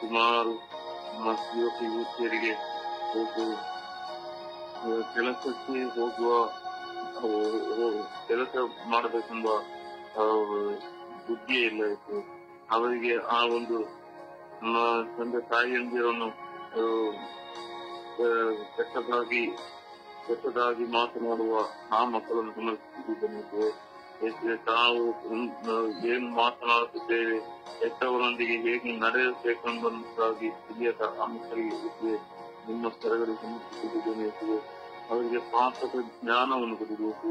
ಸುಮಾರು ಯುವತಿಯರಿಗೆ ಕೆಲಸಕ್ಕೆ ಹೋಗುವ ಕೆಲಸ ಮಾಡಬೇಕೆಂಬ ಬುದ್ಧಿಯೇ ಇಲ್ಲ ಇತ್ತು. ಅವರಿಗೆ ಆ ಒಂದು ತಂದೆ ತಾಯಿಯಂದಿರನ್ನು ಕೆಟ್ಟದಾಗಿ ಮಾತನಾಡುವ ಆ ಮಕ್ಕಳನ್ನು ಸಮರ್ಪಿಸಿದ್ದು. ತಾವು ಏನು ಮಾತನಾಡುತ್ತಿದ್ದೇವೆ, ಕೆಟ್ಟವರೊಂದಿಗೆ ಹೇಗೆ ನಡೆಯಬೇಕೆಂಬುದಾಗಿ ತಿಳಿಯದ ಆ ಮಕ್ಕಳಿಗೆ ನಿಮ್ಮ ಸ್ಥಳಗಳಿಗೆ ಸಮರ್ಪಿಸಿದ್ದೇನೆ. ಅವರಿಗೆ ಪಾಪದ ಜ್ಞಾನವನ್ನು ಕೊಡಬೇಕು.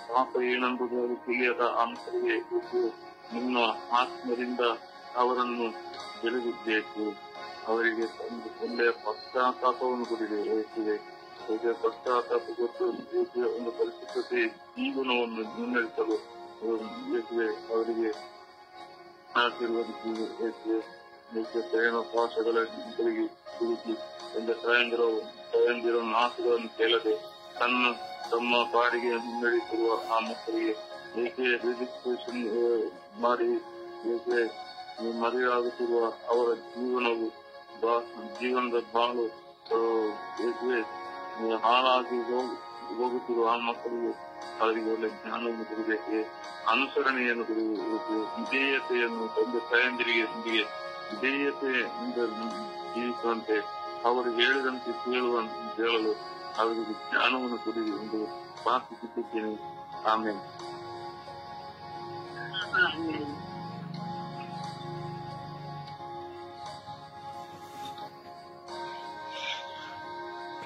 ಪಾಪ ಏನೆಂಬುದಾಗಿ ತಿಳಿಯದ ಆ ಮಕ್ಕಳಿಗೆ ನಿಮ್ಮ ಆತ್ಮದಿಂದ ಅವರನ್ನು ಬೆಳೆಸಬೇಕು. ಅವರಿಗೆ ಒಂದು ಒಳ್ಳೆಯ ಪಶ್ಚಾತ್ತಾಪವನ್ನು ಕೊಡಬೇಕು. ಪಶ್ಚಾತ್ತಾಪ ಕೊಟ್ಟು ಒಂದು ಪರಿಶುದ್ಧತೆ ಜೀವನವನ್ನು ಮುನ್ನಡೆಸಲು ಅವರಿಗೆ ಆಶೀರ್ವದಿಸಿ ಪ್ರಯಾಣ ಭಾಷೆಗಳ ಮಕ್ಕಳಿಗೆ ಕುರಿತು ತಾಯಂದಿರ ಮಾತುಗಳನ್ನು ಕೇಳದೆ ತಮ್ಮ ಪಾಡಿಗೆ ಮುನ್ನಡೆಸಿರುವ ಆ ಮಕ್ಕಳಿಗೆ ರಿಜಿಸ್ಟ್ರೇಷನ್ ಮಾಡಿ ಮದುವೆಯಾಗುತ್ತಿರುವ ಅವರ ಜೀವನದ ಬಾಳು ಹಾಳಾಗಿ ಹೋಗುತ್ತಿರುವ ಆ ಮಕ್ಕಳಿಗೆ ಅವರಿಗೆ ಒಳ್ಳೆ ಜ್ಞಾನವನ್ನು ಕೊಡಬೇಕು. ಅನುಸರಣೆಯನ್ನು ಕೊಡಬೇಕು. ವಿಧೇಯತೆಯನ್ನು ತಂದೆ ತಾಯಂದಿರಿಗೆ ವಿಧೇಯತೆಯಿಂದ ಜೀವಿಸುವಂತೆ ಅವರು ಹೇಳಿದಂತೆ ಹೇಳಲು ಅವರಿಗೆ ಜ್ಞಾನವನ್ನು ಕೊಡಿ ಎಂದು ಪ್ರಾರ್ಥಿಸುತ್ತಿದ್ದೇನೆ. ಆಮೇಲೆ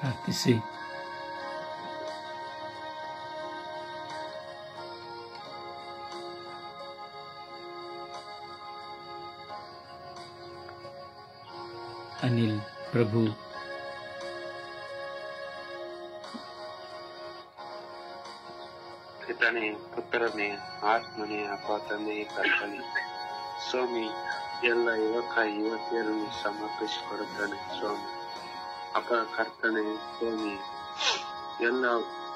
ಪ್ರಾರ್ಥಿಸಿ. ಅನಿಲ್ ಪ್ರಭು, ಪಿತನೇ, ಪುತ್ರನೇ, ಆತ್ಮನೇ, ಅಪ್ಪ ತಂದೆಯೇ ಕರ್ತನೆ. ಸ್ವಾಮಿ, ಎಲ್ಲ ಯುವತಿಯರನ್ನು ಸಮರ್ಪಿಸಿಕೊಡುತ್ತಾನೆ. ಸ್ವಾಮಿ ಅಪ್ಪ ಕರ್ತನೆ, ಸ್ವಾಮಿ ಎಲ್ಲ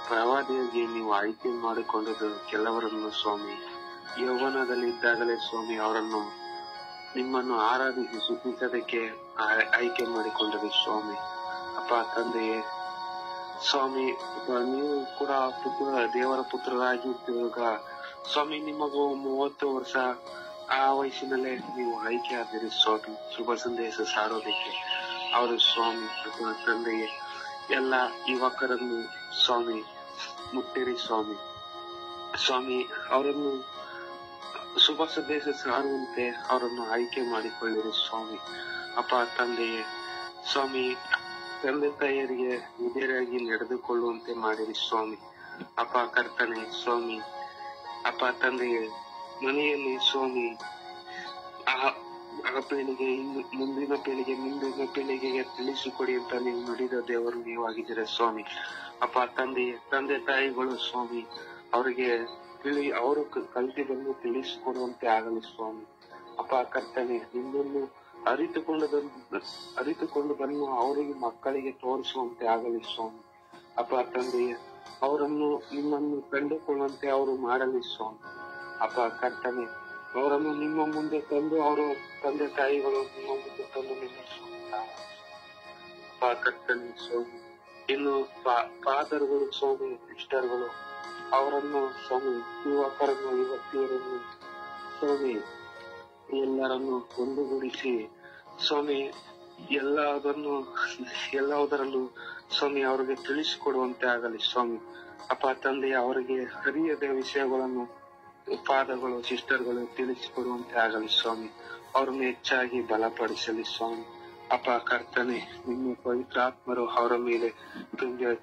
ಪ್ರವಾದಿಯಾಗಿ ನೀವು ಆಯ್ಕೆ ಮಾಡಿಕೊಂಡದ್ದು ಕೆಲವರನ್ನು ಸ್ವಾಮಿ ಯೌವನದಲ್ಲಿ ಇದ್ದಾಗಲೇ ಸ್ವಾಮಿ ಅವರನ್ನು ನಿಮ್ಮನ್ನು ಆರಾಧಿಸಿ ಸುತ್ತಿಸೋದಕ್ಕೆ ಆಯ್ಕೆ ಮಾಡಿಕೊಂಡರು ಸ್ವಾಮಿ. ಅಪ್ಪ ತಂದೆಯೇ ಸ್ವಾಮಿ, ನೀವು ಕೂಡ ದೇವರ ಪುತ್ರರಾಗಿರುವಾಗ ಸ್ವಾಮಿ ನಿಮಗೂ 30 ವರ್ಷ ಆ ವಯಸ್ಸಿನಲ್ಲೇ ನೀವು ಆಯ್ಕೆ ಆಗಿರಿ ಸ್ವಾಮಿ ಶುಭ ಸಂದೇಶ ಸಾರೋದಕ್ಕೆ. ಅವರು ಸ್ವಾಮಿ ಅಪ್ಪ ತಂದೆಯೇ ಎಲ್ಲ ಯುವಕರನ್ನು ಸ್ವಾಮಿ ಮುಟ್ಟಿರಿ ಸ್ವಾಮಿ. ಸ್ವಾಮಿ ಅವರನ್ನು ಶುಭ ಸಂದೇಶ ಸಾರುವಂತೆ ಅವರನ್ನು ಆಯ್ಕೆ ಮಾಡಿಕೊಳ್ಳಿರಿ ಸ್ವಾಮಿ. ಅಪ್ಪ ತಂದೆಯೇ ಸ್ವಾಮಿ, ತಂದೆ ತಾಯಿಯರಿಗೆ ವಿಧೇಯರಾಗಿ ನಡೆದುಕೊಳ್ಳುವಂತೆ ಮಾಡಿರಿ ಸ್ವಾಮಿ. ಅಪ್ಪ ಕರ್ತನೆ ಸ್ವಾಮಿ, ಅಪ್ಪ ತಂದೆಯೇ ಮನೆಯಲ್ಲಿ ಸ್ವಾಮಿ ಆ ಪೀಳಿಗೆ ಮುಂದಿನ ಪೀಳಿಗೆಗೆ ತಿಳಿಸಿಕೊಡಿ ಅಂತ ನೀವು ನುಡಿದ ದೇವರು ನೀವಾಗಿದ್ದೀರ ಸ್ವಾಮಿ. ಅಪ್ಪ ತಂದೆ ತಾಯಿಗಳು ಸ್ವಾಮಿ ಅವರಿಗೆ ಅವರು ಕಲ್ತಿದ್ದನ್ನು ತಿಳಿಸಿಕೊಡುವಂತೆ ಆಗಲಿ ಸ್ವಾಮಿ. ಅಪ್ಪ ಕರ್ತನೆ, ನಿಮ್ಮನ್ನು ಅರಿತುಕೊಂಡದನ್ನು ಅವರಿಗೆ ಮಕ್ಕಳಿಗೆ ತೋರಿಸುವಂತೆ ಆಗಲಿ ಸ್ವಾಮಿ. ಅಪ್ಪ ತಂದೆಯೇ, ಅವರನ್ನು ನಿಮ್ಮನ್ನು ಕಂಡುಕೊಳ್ಳುವಂತೆ ಅವರು ಮಾಡಲಿ ಸ್ವಾಮಿ. ಅಪ್ಪ ಕರ್ತನೆ, ಅವರನ್ನು ನಿಮ್ಮ ಮುಂದೆ ತಂದು ಅವರು ತಂದೆ ತಾಯಿಗಳು ನಿಮ್ಮ ಮುಂದೆ ತಂದು ನಿಲ್ಲಿಸುವಂತ ಅಪ್ಪ ಕರ್ತನೆ ಸ್ವಾಮಿ. ಇನ್ನು ಫಾದರ್ಗಳು ಸ್ವಾಮಿ, ಸಿಸ್ಟರ್ಗಳು ಅವರನ್ನು ಸ್ವಾಮಿ, ಯುವಕರನ್ನು ಯುವತಿಯರನ್ನು ಸ್ವಾಮಿ ಎಲ್ಲರನ್ನು ಒಂದುಗೂಡಿಸಿ ಸ್ವಾಮಿ ಎಲ್ಲದರಲ್ಲೂ ಸ್ವಾಮಿ ಅವರಿಗೆ ತಿಳಿಸಿಕೊಡುವಂತೆ ಆಗಲಿ ಸ್ವಾಮಿ. ಅಪ್ಪ ತಂದೆ, ಅವರಿಗೆ ಹರಿಯದ ವಿಷಯಗಳನ್ನು ಪಾದಗಳು ಸಿಸ್ಟರ್ಗಳು ತಿಳಿಸಿಕೊಡುವಂತೆ ಆಗಲಿ ಸ್ವಾಮಿ. ಅವರನ್ನು ಹೆಚ್ಚಾಗಿ ಬಲಪಡಿಸಲಿ ಸ್ವಾಮಿ. ಅಪ್ಪ ಕರ್ತನೆ, ನಿಮ್ಮ ಪವಿತ್ರಾತ್ಮರು ಅವರ ಮೇಲೆ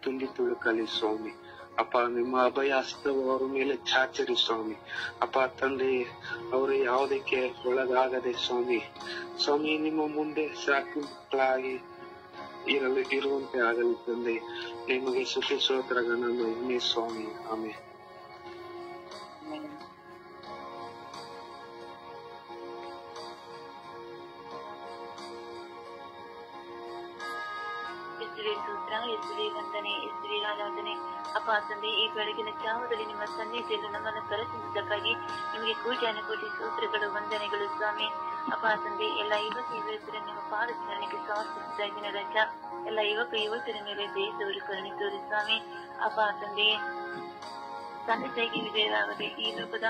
ತುಂಬಿ ತುಳುಕಲಿ ಸ್ವಾಮಿ. ಅಪ್ಪ, ನಿಮ್ಮ ಅಭಯ ಹಸ್ತವು ಅವರ ಮೇಲೆ ಚಾಚರಿ ಸ್ವಾಮಿ. ಅಪ್ಪ ತಂದೆ, ಅವರು ಯಾವುದಕ್ಕೆ ಒಳಗಾಗದೆ ಸ್ವಾಮಿ ನಿಮ್ಮ ಮುಂದೆ ಸಾಕು ಮಕ್ಕಳಾಗಿ ಇರುವಂತೆ ಆಗಲಿ ತಂದೆ. ನಿಮಗೆ ಸ್ತುತಿ ಸ್ತೋತ್ರಗಳನ್ನು ಇನ್ನೇ ಸ್ವಾಮಿ. ಆಮೇಲೆ ಯೇಸುವೆ ವಂದನೆ, ಯೇಸುವೆ ಆರಾಧನೆ. ಅಪ್ಪ ತಂದೆ, ಈ ಬೆಳಗಿನ ಜಾವದಲ್ಲಿ ನಿಮ್ಮ ಸನ್ನಿಧಿಯಲ್ಲಿ ನಮ್ಮನ್ನು ಕರೆಸಿದ್ದಕ್ಕಾಗಿ ನಿಮಗೆ ಕೋಟಿ ಸ್ತೋತ್ರಗಳು, ವಂದನೆಗಳು ಸ್ವಾಮಿ. ಅಪ್ಪ ತಂದೆ, ಎಲ್ಲ ಯುವಕರ ನಿಮ್ಮ ಪಾದಚರಣೆಗೆ ಸಮರ್ಪಿಸಿದ ದಿನ ರಜ ಎಲ್ಲ ಯುವಕರ ಮೇಲೆ ದಯೆ ಕರುಣೆ ತೋರಿ ಸ್ವಾಮಿ. ಅಪ್ಪ ತಂದೆ, ತಂದೆ ತಾಯಿಗೆ ವಿಧೇಯರಾಗದೆ ಈ ಲೋಕದ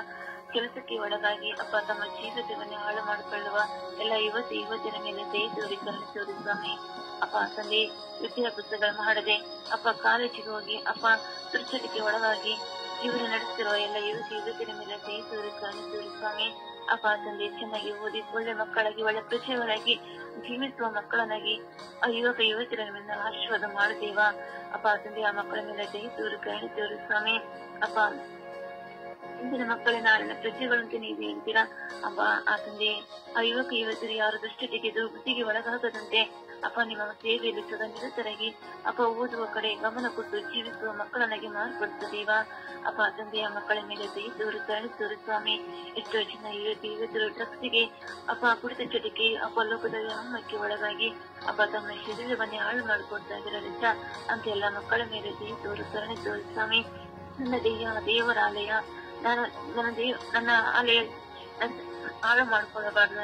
ಕೆಲಸಕ್ಕೆ ಒಳಗಾಗಿ ಅಪ್ಪ ತಮ್ಮ ಜೀವಿತವನ್ನು ಹಾಳು ಮಾಡಿಕೊಳ್ಳುವ ಎಲ್ಲ ಯುವತಿಯರ ಮೇಲೆ ದಯೆ ಕರುಣೆ ತೋರಿ ಸ್ವಾಮಿ. ಅಪ್ಪ ತಂದೆ, ವಿದ್ಯಾಭ್ಯಾಸಗಳು ಮಾಡದೆ ಅಪ್ಪ ಕಾಲೇಜಿಗೆ ಹೋಗಿ ಅಪ್ಪ ದುರ್ಚಟಕ್ಕೆ ಒಳಗಾಗಿ ಜೀವನ ನಡೆಸುತ್ತಿರುವ ಎಲ್ಲ ಯುವತಿಯರ ಮೇಲೆ ದಯೆ ಕರುಣೆ ತೋರಿ ಸ್ವಾಮಿ. ಅಪ್ಪ ತಂದೆ, ಚೆನ್ನಾಗಿ ಓದಿ ಒಳ್ಳೆ ಮಕ್ಕಳಾಗಿ ಒಳ್ಳೆ ಪ್ರಜೆಗಳಾಗಿ ಜೀವಿಸುವ ಮಕ್ಕಳನ್ನಾಗಿ ಆ ಯುವತಿಯರ ಮೇಲೆ ಆಶೀರ್ವಾದ ಮಾಡುತ್ತೇವಾ. ಅಪ್ಪ ತಂದೆ, ಆ ಮಕ್ಕಳ ಮೇಲೆ ದಯೆ ಕರುಣೆ ತೋರಿ ಸ್ವಾಮಿ. ಅಪ್ಪ, ಇಂದಿನ ಮಕ್ಕಳ ನಾಳಿನ ಪ್ರಜೆಗಳಂತೆ ನೀವು ಹೇಳ್ತೀರಾ ಅಪ್ಪ. ಆ ತಂದೆ, ಆ ಯುವತಿಯರು ಯಾರು ದುಷ್ಟತೆಗೆ ದುರ್ಬುದ್ಧಿಗೆ ಒಳಗಾಗದಂತೆ ಅಪ್ಪ ನಿಮ್ಮ ಸೇವೆಯಲ್ಲಿ ಸದಾ ನಿರತರಾಗಿ ಅಪ್ಪ ಓದುವ ಕಡೆ ಗಮನ ಕೊಟ್ಟು ಜೀವಿಸುವ ಮಕ್ಕಳನ್ನಾಗಿ ಮಾರ್ಪಡಿಸುತ್ತೇವಾ. ಅಪ್ಪ ತಂದೆಯ ಮಕ್ಕಳ ಮೇಲೆ ದಯೆ ಕರುಣೆ ಸ್ವಾಮಿ. ಎಷ್ಟೋ ಜನ ಯುವತಿಯರು ಡ್ರಗ್ಸ್ಗೆ ಅಪ್ಪ ಕುಡಿತ ಚಟಕ್ಕೆ ಅಪ್ಪ ಲೋಕದ ವ್ಯಾಮೋಹಕ್ಕೆ ಒಳಗಾಗಿ ಅಪ್ಪ ತಮ್ಮ ಶರೀರವನ್ನೇ ಹಾಳು ಮಾಡಿಕೊಡ್ತಾ ಇರಲಿಲ್ಲ ಅಂತ ಎಲ್ಲ ಮಕ್ಕಳ ಮೇಲೆ ದಯೆ ಕರುಣೆ ಸ್ವಾಮಿ. ನನ್ನ ದೇವರಾಲಯ, ನನ್ನ ಆಲಯ ಹಾಳು ಮಾಡಿಕೊಳ್ಳಬಾರದು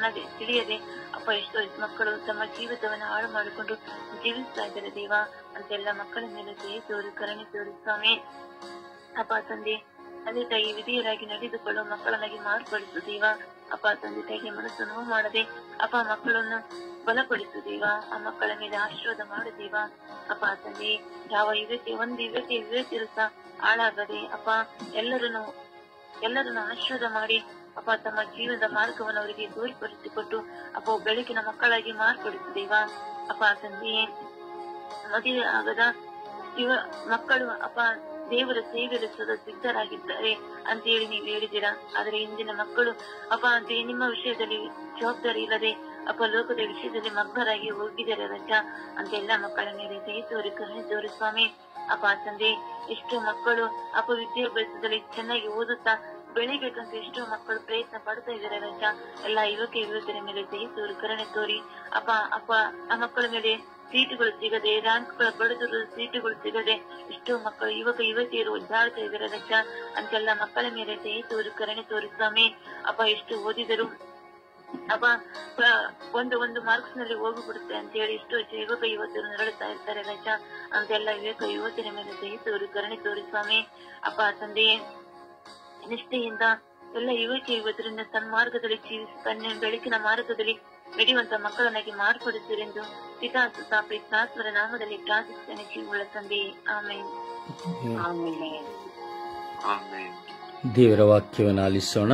ನನಗೆ ತಿಳಿಯದೆ ಅಪ್ಪ ಎಷ್ಟೋ ಮಕ್ಕಳು ತಮ್ಮ ಜೀವಿತವನ್ನು ಹಾಳು ಮಾಡಿಕೊಂಡು ಜೀವಿಸ್ತಾ ಇದ್ದಾರೆ ದೇವಾ. ಅಂತೆಲ್ಲ ಮಕ್ಕಳ ಮೇಲೆ ದಯೆ ಕರುಣೆ ತೋರಿ ಸ್ವಾಮಿ. ಅಪ್ಪ ತಂದೆ, ತಂದೆ ತಾಯಿ ವಿಧೇಯರಾಗಿ ನಡೆದುಕೊಳ್ಳುವ ಮಕ್ಕಳನ್ನಾಗಿ ಮಾರ್ಪಡಿಸು ದೇವಾ. ಅಪ್ಪ ತಂದೆ ತಾಯಿಗೆ ಮನಸ್ಸು ನೋವು ಮಾಡದೆ ಅಪ್ಪ ಮಕ್ಕಳನ್ನು ಬಲಪಡಿಸು ದೇವಾ. ಆ ಮಕ್ಕಳ ಮೇಲೆ ಆಶೀರ್ವಾದ ಮಾಡು ದೇವಾ. ಅಪ್ಪ ತಂದೆ, ಯಾವ ಯುವತಿಯರು ಸಹ ಹಾಳಾಗದೆ ಅಪ್ಪ ಎಲ್ಲರನ್ನು ಆಶೀರ್ವಾದ ಮಾಡಿ ಅಪ್ಪ ತಮ್ಮ ಜೀವನದ ಮಾರ್ಗವನ್ನು ಅವರಿಗೆ ತೋರ್ಪಡಿಸಿಕೊಟ್ಟು ಅಪ್ಪ ಬೆಳಕಿನ ಮಕ್ಕಳಾಗಿ ಮಾರ್ಪಡಿಸಿದೇವಾ. ಅಪ್ಪ ತಂದೆಯೇ, ಮದುವೆ ಆಗದ ಮಕ್ಕಳು ಅಪ್ಪ ದೇವರ ಸೇವೆಯಲ್ಲಿ ಸದಾ ಸಿದ್ಧರಾಗಿದ್ದಾರೆ ಅಂತ ಹೇಳಿ ನೀವು ಹೇಳಿದ್ದೀರಾ. ಆದ್ರೆ ಇಂದಿನ ಮಕ್ಕಳು ಅಪ್ಪ ನಿಮ್ಮ ವಿಷಯದಲ್ಲಿ ಜವಾಬ್ದಾರಿ ಇಲ್ಲದೆ ಅಪ್ಪ ಲೋಕದ ವಿಷಯದಲ್ಲಿ ಮಗ್ನರಾಗಿ ಹೋಗಿದ್ದಾರೆ ರಜ ಅಂತ ಎಲ್ಲ ಮಕ್ಕಳ ಮೇಲೆ ದಯೆ ಕರುಣೆ ತೋರಿ ಸ್ವಾಮಿ. ಅಪ್ಪ ತಂದೆ, ಎಷ್ಟೋ ಮಕ್ಕಳು ಅಪ್ಪ ವಿದ್ಯಾಭ್ಯಾಸದಲ್ಲಿ ಚೆನ್ನಾಗಿ ಓದುತ್ತಾ ಬೆಳಿಬೇಕಂತ ಎಷ್ಟೋ ಮಕ್ಕಳು ಪ್ರಯತ್ನ ಪಡ್ತಾ ಇದ್ದಾರೆ ರಜ. ಎಲ್ಲ ಯುವಕರ ಮೇಲೆ ದಯೆ ಕರುಣೆ ತೋರಿ ಅಪ್ಪ ಆ ಮಕ್ಕಳ ಮೇಲೆ ಸೀಟುಗಳು ಸಿಗದೆ, ರ್ಯಾಂಕ್ಗಳ ಬಡದರು ಸೀಟುಗಳು ಸಿಗದೆ ಎಷ್ಟೋ ಮಕ್ಕಳು ಯುವತಿಯರು ಒದ್ದಾಡ್ತಾ ಇದ್ದಾರೆ ರಜ ಅಂತೆಲ್ಲ ಮಕ್ಕಳ ಮೇಲೆ ದಯೆ ಕರುಣೆ ತೋರಿ ಸ್ವಾಮಿ. ಅಪ್ಪ ಎಷ್ಟು ಓದಿದರು ಅಪ್ಪ ಒಂದು ಮಾರ್ಕ್ಸ್ ನಲ್ಲಿ ಹೋಗಿಬಿಡುತ್ತೆ ಅಂತ ಹೇಳಿ ಎಷ್ಟೋ ಯುವತಿಯರು ನರಳುತ್ತಾ ಇರ್ತಾರೆ ರಜ ಅಂತೆಲ್ಲ ಯುವತಿಯರ ಮೇಲೆ ದಯೆ ಕರುಣೆ ತೋರಿ ಸ್ವಾಮಿ. ಅಪ್ಪ ತಂದೆಯೇ, ನಿಷ್ಠೆಯಿಂದ ಎಲ್ಲ ಯುವತಿಯರಿಂದ ಸನ್ಮಾರ್ಗದಲ್ಲಿ ಜೀವಿಸಿ ಬೆಳಕಿನ ಮಾರ್ಗದಲ್ಲಿ ನಡೆಯುವಂತ ಮಕ್ಕಳನ್ನಾಗಿ ಮಾರ್ಪಡಿಸಿರೆಂದು ಪಿತಾಸುರ ನಾಮದಲ್ಲಿ ಪ್ರಾರ್ಥಿಸುತ್ತೇನೆ ಜೀವಗಳ ತಂದೆ. ಆಮೇಲೆ ದೇವರ ವಾಕ್ಯವನ್ನು ಆಲಿಸೋಣ.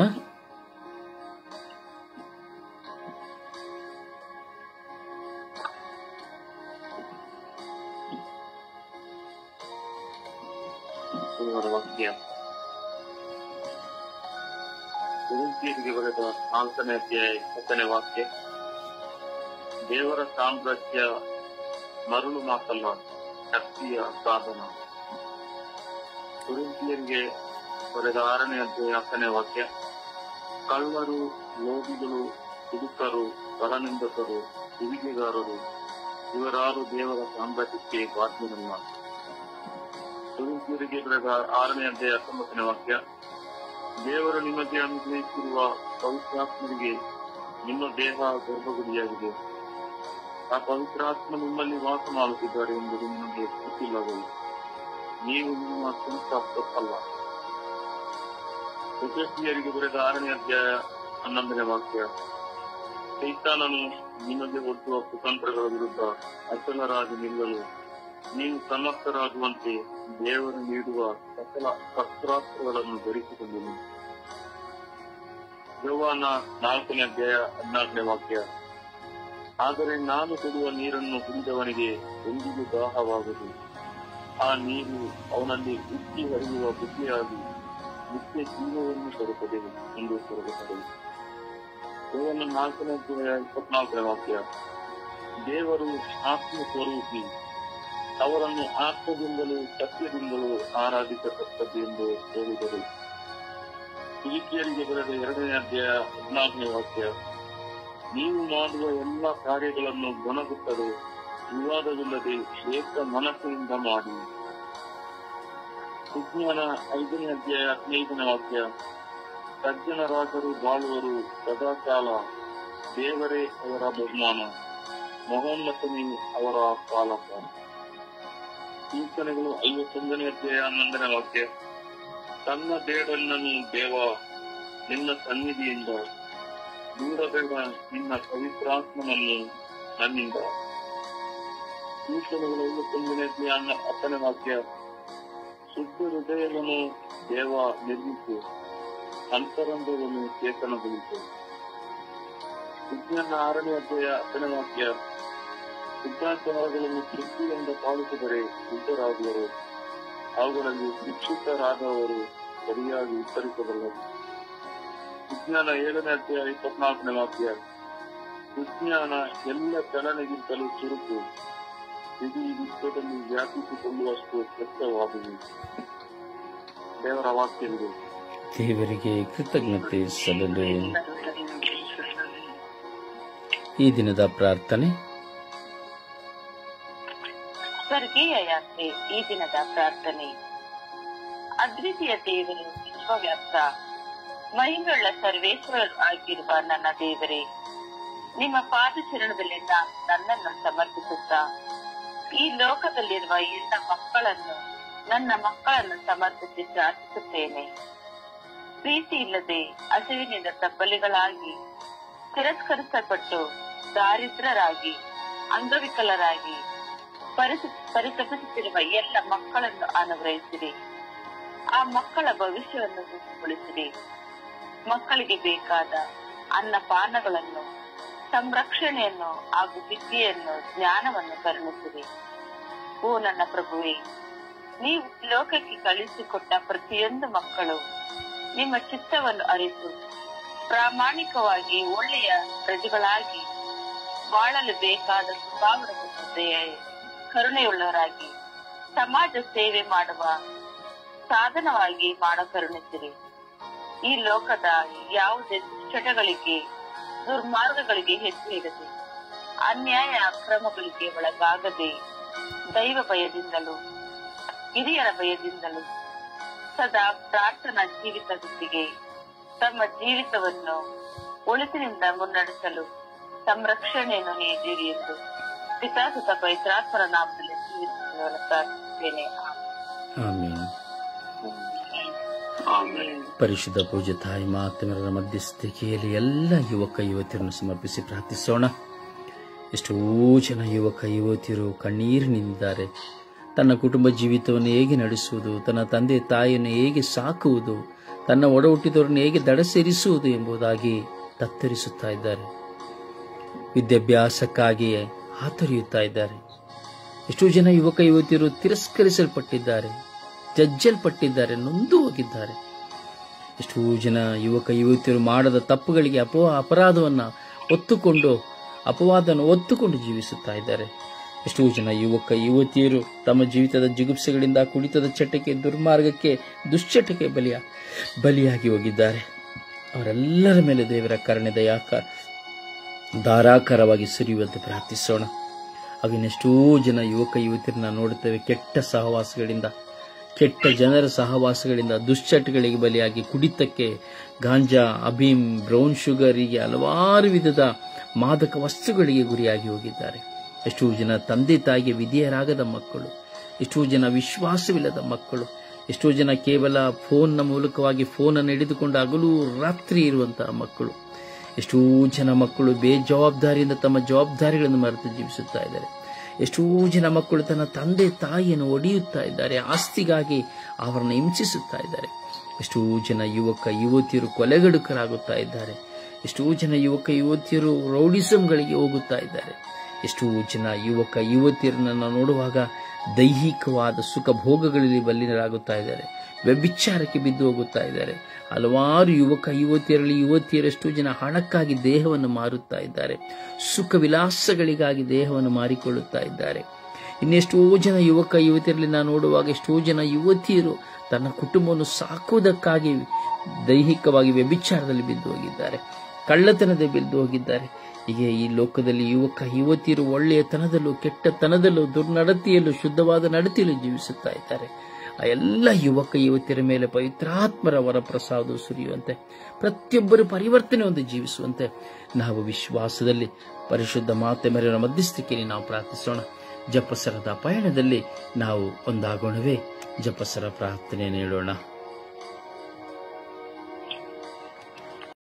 ಬರೆದ 4ನೇ ಅಧ್ಯಾಯ 10ನೇ ವಾಕ್ಯ. ದೇವರ ಸಾಮ್ರಾಜ್ಯ ಮರಳು ಮಾತಲ್ಲ, ಶಕ್ತಿಯ ಸಾಧನ. ಕೊರಿಂಥಿಯರಿಗೆ ಬರೆದ 6ನೇ ಅಧ್ಯಾಯ 10ನೇ ವಾಕ್ಯ. ಕಳ್ಳರು, ಲೋಭಿಗಳು, ಕುಡುಕರು, ಪರನಿಂದಕರು, ಸುಲಿಗೆಗಾರರು ಇವರಾರು ದೇವರ ಸಾಮ್ರಾಜ್ಯಕ್ಕೆ ಬಾಧ್ಯರಲ್ಲ. ಕೊರಿಂಥೀಯರಿಗೆ ಬರೆದ 6ನೇ ಅಧ್ಯಾಯ 19ನೇ ವಾಕ್ಯ. ದೇವರು ನಿಮಗೆ ಅನುಗ್ರಹಿಸಿರುವ ಪವಿತ್ರಾತ್ಮರಿಗೆ ನಿಮ್ಮ ದೇಹ ಗರ್ಭಗುಡಿಯಾಗಿದೆ. ಆ ಪವಿತ್ರಾತ್ಮ ನಿಮ್ಮಲ್ಲಿ ವಾಸ ಮಾಡುತ್ತಿದ್ದಾರೆ ಎಂಬುದು ನಿಮಗೆ ಗೊತ್ತಿಲ್ಲವೇ? ನೀವು ನಿಮ್ಮ ಸ್ವಂತ ತಪ್ಪಲ್ಲ. ಎಫೆಸಿಯರಿಗೆ ಬರೆದ 6ನೇ ಅಧ್ಯಾಯ 11ನೇ ವಾಕ್ಯ. ಸೈತಾನನು ನಿಮಗೆ ಒಡ್ಡುವ ಕುತಂತ್ರಗಳ ವಿರುದ್ಧ ಅಚಲರಾಗಿ ನಿಲ್ಲಲು ನೀವು ಸಮರ್ಥರಾಗುವಂತೆ ದೇವರು ನೀಡುವ ಸಕಲ ಶಸ್ತ್ರಾಸ್ತ್ರಗಳನ್ನು ಧರಿಸಿಕೊಂಡಿರಿ. ಯೋಹಾನ 4ನೇ ಅಧ್ಯಾಯ 14ನೇ ವಾಕ್ಯ. ಆದರೆ ನಾನು ಕೊಡುವ ನೀರನ್ನು ಕುಡಿದವನಿಗೆ ಎಂದಿಗೂ ದಾಹವಾಗದು. ಆ ನೀರು ಅವನಲ್ಲಿ ಉಕ್ಕಿ ಹರಿಯುವ ಬುದ್ಧಿಯಾಗಿ ನಿತ್ಯ ಜೀವವನ್ನು ತರುತ್ತದೆ ಎಂದು ತೋರುತ್ತದೆ. ಯೋಹಾನ 4ನೇ ಅಧ್ಯಾಯ 24ನೇ ವಾಕ್ಯ. ದೇವರು ಆತ್ಮ ಸ್ವರೂಪಿ, ಅವರನ್ನು ಆತ್ಮದಿಂದಲೂ ಸತ್ಯದಿಂದಲೂ ಆರಾಧಿಸತಕ್ಕದ್ದು ಎಂದು ಹೇಳಿದರು. ಫಿಲಿಪ್ಪಿಯರಿಗೆ ಬರೆದ 2ನೇ ಅಧ್ಯಾಯ 14ನೇ ವಾಕ್ಯ. ನೀವು ಮಾಡುವ ಎಲ್ಲ ಕಾರ್ಯಗಳನ್ನು ಗುಣಗುಟ್ಟಲು ವಿವಾದವಿಲ್ಲದೆ ಏಕ ಮನಸ್ಸಿನಿಂದ ಮಾಡಿ. ವಿಜ್ಞಾನ 5ನೇ ಅಧ್ಯಾಯ 15ನೇ ವಾಕ್ಯ. ಸಜ್ಜನರಾದರು ಬಾಳುವರು ಸದಾಕಾಲ, ದೇವರೇ ಅವರ ಬಹುಮಾನ, ಮಹೋನ್ನತನೇ ಅವರ ಪಾಲಕ. ಕೀರ್ತನೆಗಳು 51ನೇ ಅಧ್ಯಾಯ 11ನೇ ವಾಕ್ಯ. ತನ್ನ ಬೇಡನ್ನನು ದೇವ ನಿನ್ನ ಸನ್ನಿಧಿಯಿಂದ ದೂರಬೇಡ, ನಿನ್ನ ಪವಿತ್ರಾತ್ಮನನ್ನು ನನ್ನಿಂದ. ಕೀರ್ತನೆಗಳು 51ನೇ ಅಧ್ಯಾಯ 10ನೇ ವಾಕ್ಯ. ಶುದ್ಧ ಹೃದಯವನ್ನು ದೇವ ನಿರ್ಮಿಸು, ಅಂತರಂಗವನ್ನು ಚೇತನಗೊಳಿಸು. ವಿಜ್ಞಾನ 6ನೇ ಅಧ್ಯಾಯ 10ನೇ ವಾಕ್ಯ. ಸಿದ್ಧಾಂತಗಳನ್ನು ತೃಪ್ತಿಯಿಂದ ಪಾಲಿಸಿದರೆ ಸಿದ್ಧರಾಗುವರು, ಅವುಗಳಲ್ಲಿ ಶಿಕ್ಷಿತರಾದವರು ಸರಿಯಾಗಿ ಉತ್ತರಿಸಬಲ್ಲರು. ವಿಜ್ಞಾನ 7ನೇ ಅಧ್ಯಾಯ 24ನೇ ವಾಕ್ಯ. ವಿಜ್ಞಾನ ಎಲ್ಲ ಚಲನೆಗಿಂತಲೂ ಚುರುಕು, ಇಡೀ ವಿಶ್ವದಲ್ಲಿ ವ್ಯಾಪಿಸಿಕೊಳ್ಳುವಷ್ಟು ಶಕ್ತವಾದುದು. ದೇವರ ವಾಕ್ಯವಿದೆ. ದೇವರಿಗೆ ಕೃತಜ್ಞತೆ ಸಲ್ಲಲು. ಈ ದಿನದ ಪ್ರಾರ್ಥನೆ. ಸ್ವರ್ಗೀಯ ಯಾತ್ರೆ. ಈ ದಿನದ ಪ್ರಾರ್ಥನೆ. ಅದ್ವಿತೀಯ ದೇವರು, ವಿಶ್ವವ್ಯಾಪ್ತ ಮಹಿಮೆಯುಳ್ಳ ಸರ್ವೇಶ್ವರರು ಆಗಿರುವ ನನ್ನ ದೇವರೇ, ನಿಮ್ಮ ಪಾದಚರಣದಲ್ಲಿ ನನ್ನನ್ನು ಸಮರ್ಪಿಸುತ್ತಾ ಈ ಲೋಕದಲ್ಲಿರುವ ಎಲ್ಲ ನನ್ನ ಮಕ್ಕಳನ್ನು ಸಮರ್ಪಿಸಿ ಪ್ರಾರ್ಥಿಸುತ್ತೇನೆ. ಪ್ರೀತಿ ಇಲ್ಲದೆ ಹಸಿವಿನಿಂದ ತಬ್ಬಲಿಗಳಾಗಿ ತಿರಸ್ಕರಿಸಲ್ಪಟ್ಟು ದಾರಿದ್ರರಾಗಿ ಅಂಗವಿಕಲರಾಗಿ ಪರಿತಪಿಸುತ್ತಿರುವ ಎಲ್ಲ ಮಕ್ಕಳನ್ನು ಅನುಗ್ರಹಿಸಿರಿ. ಆ ಮಕ್ಕಳ ಭವಿಷ್ಯವನ್ನು ರೂಪುಗೊಳಿಸಿರಿ. ಮಕ್ಕಳಿಗೆ ಬೇಕಾದ ಅನ್ನಪಾನಗಳನ್ನು, ಸಂರಕ್ಷಣೆಯನ್ನು ಹಾಗೂ ವಿದ್ಯೆಯನ್ನು, ಜ್ಞಾನವನ್ನು ಕರುಣಿಸಿರಿ. ಓ ನನ್ನ ಪ್ರಭುವೇ, ನೀವು ಲೋಕಕ್ಕೆ ಕಳಿಸಿಕೊಟ್ಟ ಪ್ರತಿಯೊಂದು ಮಕ್ಕಳು ನಿಮ್ಮ ಚಿತ್ತವನ್ನು ಅರಿತು ಪ್ರಾಮಾಣಿಕವಾಗಿ ಒಳ್ಳೆಯ ಪ್ರಜೆಗಳಾಗಿ ಬಾಳಲು ಬೇಕಾದ ಸ್ವಭಾವದ ಕರುಣೆಯುಳ್ಳವರಾಗಿ ಸಮಾಜ ಸೇವೆ ಮಾಡುವ ಸಾಧನವಾಗಿ ಕರುಣಿಸಿರಿ. ಈ ಲೋಕದ ಯಾವುದೇ ದುಶ್ಚಟಗಳಿಗೆ, ದುರ್ಮಾರ್ಗಗಳಿಗೆ ಹೆಜ್ಜೆ ಇಡದೆ, ಅನ್ಯಾಯ ಅಕ್ರಮಗಳಿಗೆ ಒಳಗಾಗದೆ, ದೈವ ಭಯದಿಂದಲೂ ಹಿರಿಯರ ಭಯದಿಂದಲೂ ಸದಾ ಪ್ರಾರ್ಥನಾ ಜೀವಿತದೊಂದಿಗೆ ತಮ್ಮ ಜೀವಿತವನ್ನು ಒಳಿತಿನಿಂದ ಮುನ್ನಡೆಸಲು ಸಂರಕ್ಷಣೆಯನ್ನು ನೀಡಿರಿ ಎಂದು ಪಿತಾಸುತ ಪವಿತ್ರಾತ್ಮರ ನಾಮದಲ್ಲಿ ಜೀವಿಸುತ್ತೇನೆ. ಪರಿಶುದ್ಧ ಪೂಜ್ಯ ತಾಯಿ ಮಾತೆಯರ ಮಧ್ಯಸ್ಥಿಕೆಯಲ್ಲಿ ಎಲ್ಲ ಯುವಕ ಯುವತಿಯರನ್ನು ಸಮರ್ಪಿಸಿ ಪ್ರಾರ್ಥಿಸೋಣ. ಎಷ್ಟೋ ಜನ ಯುವಕ ಯುವತಿಯರು ಕಣ್ಣೀರಿನಿಂದಿದ್ದಾರೆ. ತನ್ನ ಕುಟುಂಬ ಜೀವಿತವನ್ನು ಹೇಗೆ ನಡೆಸುವುದು, ತನ್ನ ತಂದೆ ತಾಯಿಯನ್ನು ಹೇಗೆ ಸಾಕುವುದು, ತನ್ನ ಒಡ ಹುಟ್ಟಿದವರನ್ನು ಹೇಗೆ ದಡ ಸೇರಿಸುವುದು ಎಂಬುದಾಗಿ ತತ್ತರಿಸುತ್ತಾ ಇದ್ದಾರೆ. ವಿದ್ಯಾಭ್ಯಾಸಕ್ಕಾಗಿ ಹಾತೊರೆಯುತ್ತಾ ಇದ್ದಾರೆ. ಎಷ್ಟೋ ಜನ ಯುವಕ ಯುವತಿಯರು ತಿರಸ್ಕರಿಸಲ್ಪಟ್ಟಿದ್ದಾರೆ, ಜಜ್ಜಲ್ಪಟ್ಟಿದ್ದಾರೆ, ನೊಂದು ಹೋಗಿದ್ದಾರೆ. ಎಷ್ಟೋ ಜನ ಯುವಕ ಯುವತಿಯರು ಮಾಡದ ತಪ್ಪುಗಳಿಗೆ ಅಪವಾದವನ್ನು ಒತ್ತುಕೊಂಡು ಜೀವಿಸುತ್ತಾ ಇದ್ದಾರೆ. ಎಷ್ಟೋ ಜನ ಯುವಕ ಯುವತಿಯರು ತಮ್ಮ ಜೀವಿತದ ಜಿಗುಪ್ಸೆಗಳಿಂದ, ಕುಡಿತದ ಚಟಕ್ಕೆ, ದುರ್ಮಾರ್ಗಕ್ಕೆ, ದುಶ್ಚಟಕ್ಕೆ ಬಲಿಯಾಗಿ ಹೋಗಿದ್ದಾರೆ. ಅವರೆಲ್ಲರ ಮೇಲೆ ದೇವರ ಕರುಣೆ ಧಾರಾಕಾರವಾಗಿ ಸುರಿಯುವಂತೆ ಪ್ರಾರ್ಥಿಸೋಣ. ಆಗಿನೆಷ್ಟೋ ಜನ ಯುವಕ ಯುವತಿಯರನ್ನ ನೋಡುತ್ತೇವೆ ಕೆಟ್ಟ ಸಹವಾಸಗಳಿಂದ, ಕೆಟ್ಟ ಜನರ ಸಹವಾಸಗಳಿಂದ, ದುಶ್ಚಟಗಳಿಗೆ ಬಲಿಯಾಗಿ, ಕುಡಿತಕ್ಕೆ, ಗಾಂಜಾ, ಅಬೀಮ್, ಬ್ರೌನ್ ಶುಗರ್, ಹೀಗೆ ಹಲವಾರು ವಿಧದ ಮಾದಕ ವಸ್ತುಗಳಿಗೆ ಗುರಿಯಾಗಿ ಹೋಗಿದ್ದಾರೆ. ಎಷ್ಟೋ ಜನ ತಂದೆ ತಾಯಿಗೆ ವಿಧೇಯರಾಗದ ಮಕ್ಕಳು, ಎಷ್ಟೋ ಜನ ವಿಶ್ವಾಸವಿಲ್ಲದ ಮಕ್ಕಳು, ಎಷ್ಟೋ ಜನ ಕೇವಲ ಫೋನ್ನ ಮೂಲಕವಾಗಿ ಫೋನನ್ನು ಹಿಡಿದುಕೊಂಡು ಹಗಲು ರಾತ್ರಿ ಇರುವಂತಹ ಮಕ್ಕಳು, ಎಷ್ಟೋ ಜನ ಮಕ್ಕಳು ಬೇಜವಾಬ್ದಾರಿಯಿಂದ ತಮ್ಮ ಜವಾಬ್ದಾರಿಗಳನ್ನು ಮರೆತು ಜೀವಿಸುತ್ತಾ ಇದ್ದಾರೆ. ಎಷ್ಟೋ ಜನ ಮಕ್ಕಳು ತನ್ನ ತಂದೆ ತಾಯಿಯನ್ನು ಒಡೆಯುತ್ತಾ ಇದ್ದಾರೆ, ಆಸ್ತಿಗಾಗಿ ಅವರನ್ನು ಹಿಂಸಿಸುತ್ತಾ ಇದ್ದಾರೆ. ಎಷ್ಟೋ ಜನ ಯುವಕ ಯುವತಿಯರು ಕೊಲೆಗಡುಕರಾಗುತ್ತಾ ಇದ್ದಾರೆ. ಎಷ್ಟೋ ಜನ ಯುವಕ ಯುವತಿಯರು ರೌಡಿಸಂಗಳಿಗೆ ಹೋಗುತ್ತಾ ಇದ್ದಾರೆ. ಎಷ್ಟೋ ಜನ ಯುವಕ ಯುವತಿಯರನ್ನು ನೋಡುವಾಗ ದೈಹಿಕವಾದ ಸುಖ ಭೋಗಗಳಲ್ಲಿ ಬಲ್ಲಿನರಾಗುತ್ತಾ ಇದ್ದಾರೆ, ವ್ಯಭಿಚಾರಕ್ಕೆ ಬಿದ್ದು ಹೋಗುತ್ತಾ ಇದ್ದಾರೆ. ಹಲವಾರು ಯುವಕ ಯುವತಿಯರಷ್ಟು ಜನ ಹಣಕ್ಕಾಗಿ ದೇಹವನ್ನು ಮಾರುತ್ತಾ ಇದ್ದಾರೆ, ಸುಖ ವಿಲಾಸಗಳಿಗಾಗಿ ದೇಹವನ್ನು ಮಾರಿಕೊಳ್ಳುತ್ತಾ ಇದ್ದಾರೆ. ಇನ್ನೆಷ್ಟೋ ಜನ ಯುವಕ ಯುವತಿಯರಲ್ಲಿ ನಾನು ನೋಡುವಾಗ ಎಷ್ಟೋ ಜನ ಯುವತಿಯರು ತನ್ನ ಕುಟುಂಬವನ್ನು ಸಾಕುವುದಕ್ಕಾಗಿ ದೈಹಿಕವಾಗಿ ವ್ಯಭಿಚಾರದಲ್ಲಿ ಬಿದ್ದು ಹೋಗಿದ್ದಾರೆ, ಕಳ್ಳತನದಲ್ಲಿ ಬಿದ್ದು ಹೋಗಿದ್ದಾರೆ. ಹೀಗೆ ಈ ಲೋಕದಲ್ಲಿ ಯುವಕ ಯುವತಿಯರು ಒಳ್ಳೆಯತನದಲ್ಲೂ ಕೆಟ್ಟತನದಲ್ಲೂ ದುರ್ನಡತೆಯಲ್ಲೂ ಶುದ್ಧವಾದ ನಡತೆಯಲ್ಲೂ ಜೀವಿಸುತ್ತಾ ಇದ್ದಾರೆ. ಆ ಎಲ್ಲ ಯುವಕ ಯುವತಿಯರ ಮೇಲೆ ಪವಿತ್ರಾತ್ಮರ ವರಪ್ರಸಾದ ಸುರಿಯುವಂತೆ, ಪ್ರತಿಯೊಬ್ಬರು ಪರಿವರ್ತನೆ ಒಂದು ಜೀವಿಸುವಂತೆ ನಾವು ವಿಶ್ವಾಸದಲ್ಲಿ ಪರಿಶುದ್ಧ ಮಾತೆ ಮರಿಯರ ಮಧ್ಯಸ್ಥಿಕೆಯಲ್ಲಿ ನಾವು ಪ್ರಾರ್ಥಿಸೋಣ. ಜಪಸರದ ಪಯಣದಲ್ಲಿ ನಾವು ಒಂದಾಗೋಣವೇ. ಜಪಸರ ಪ್ರಾರ್ಥನೆ ನೀಡೋಣ.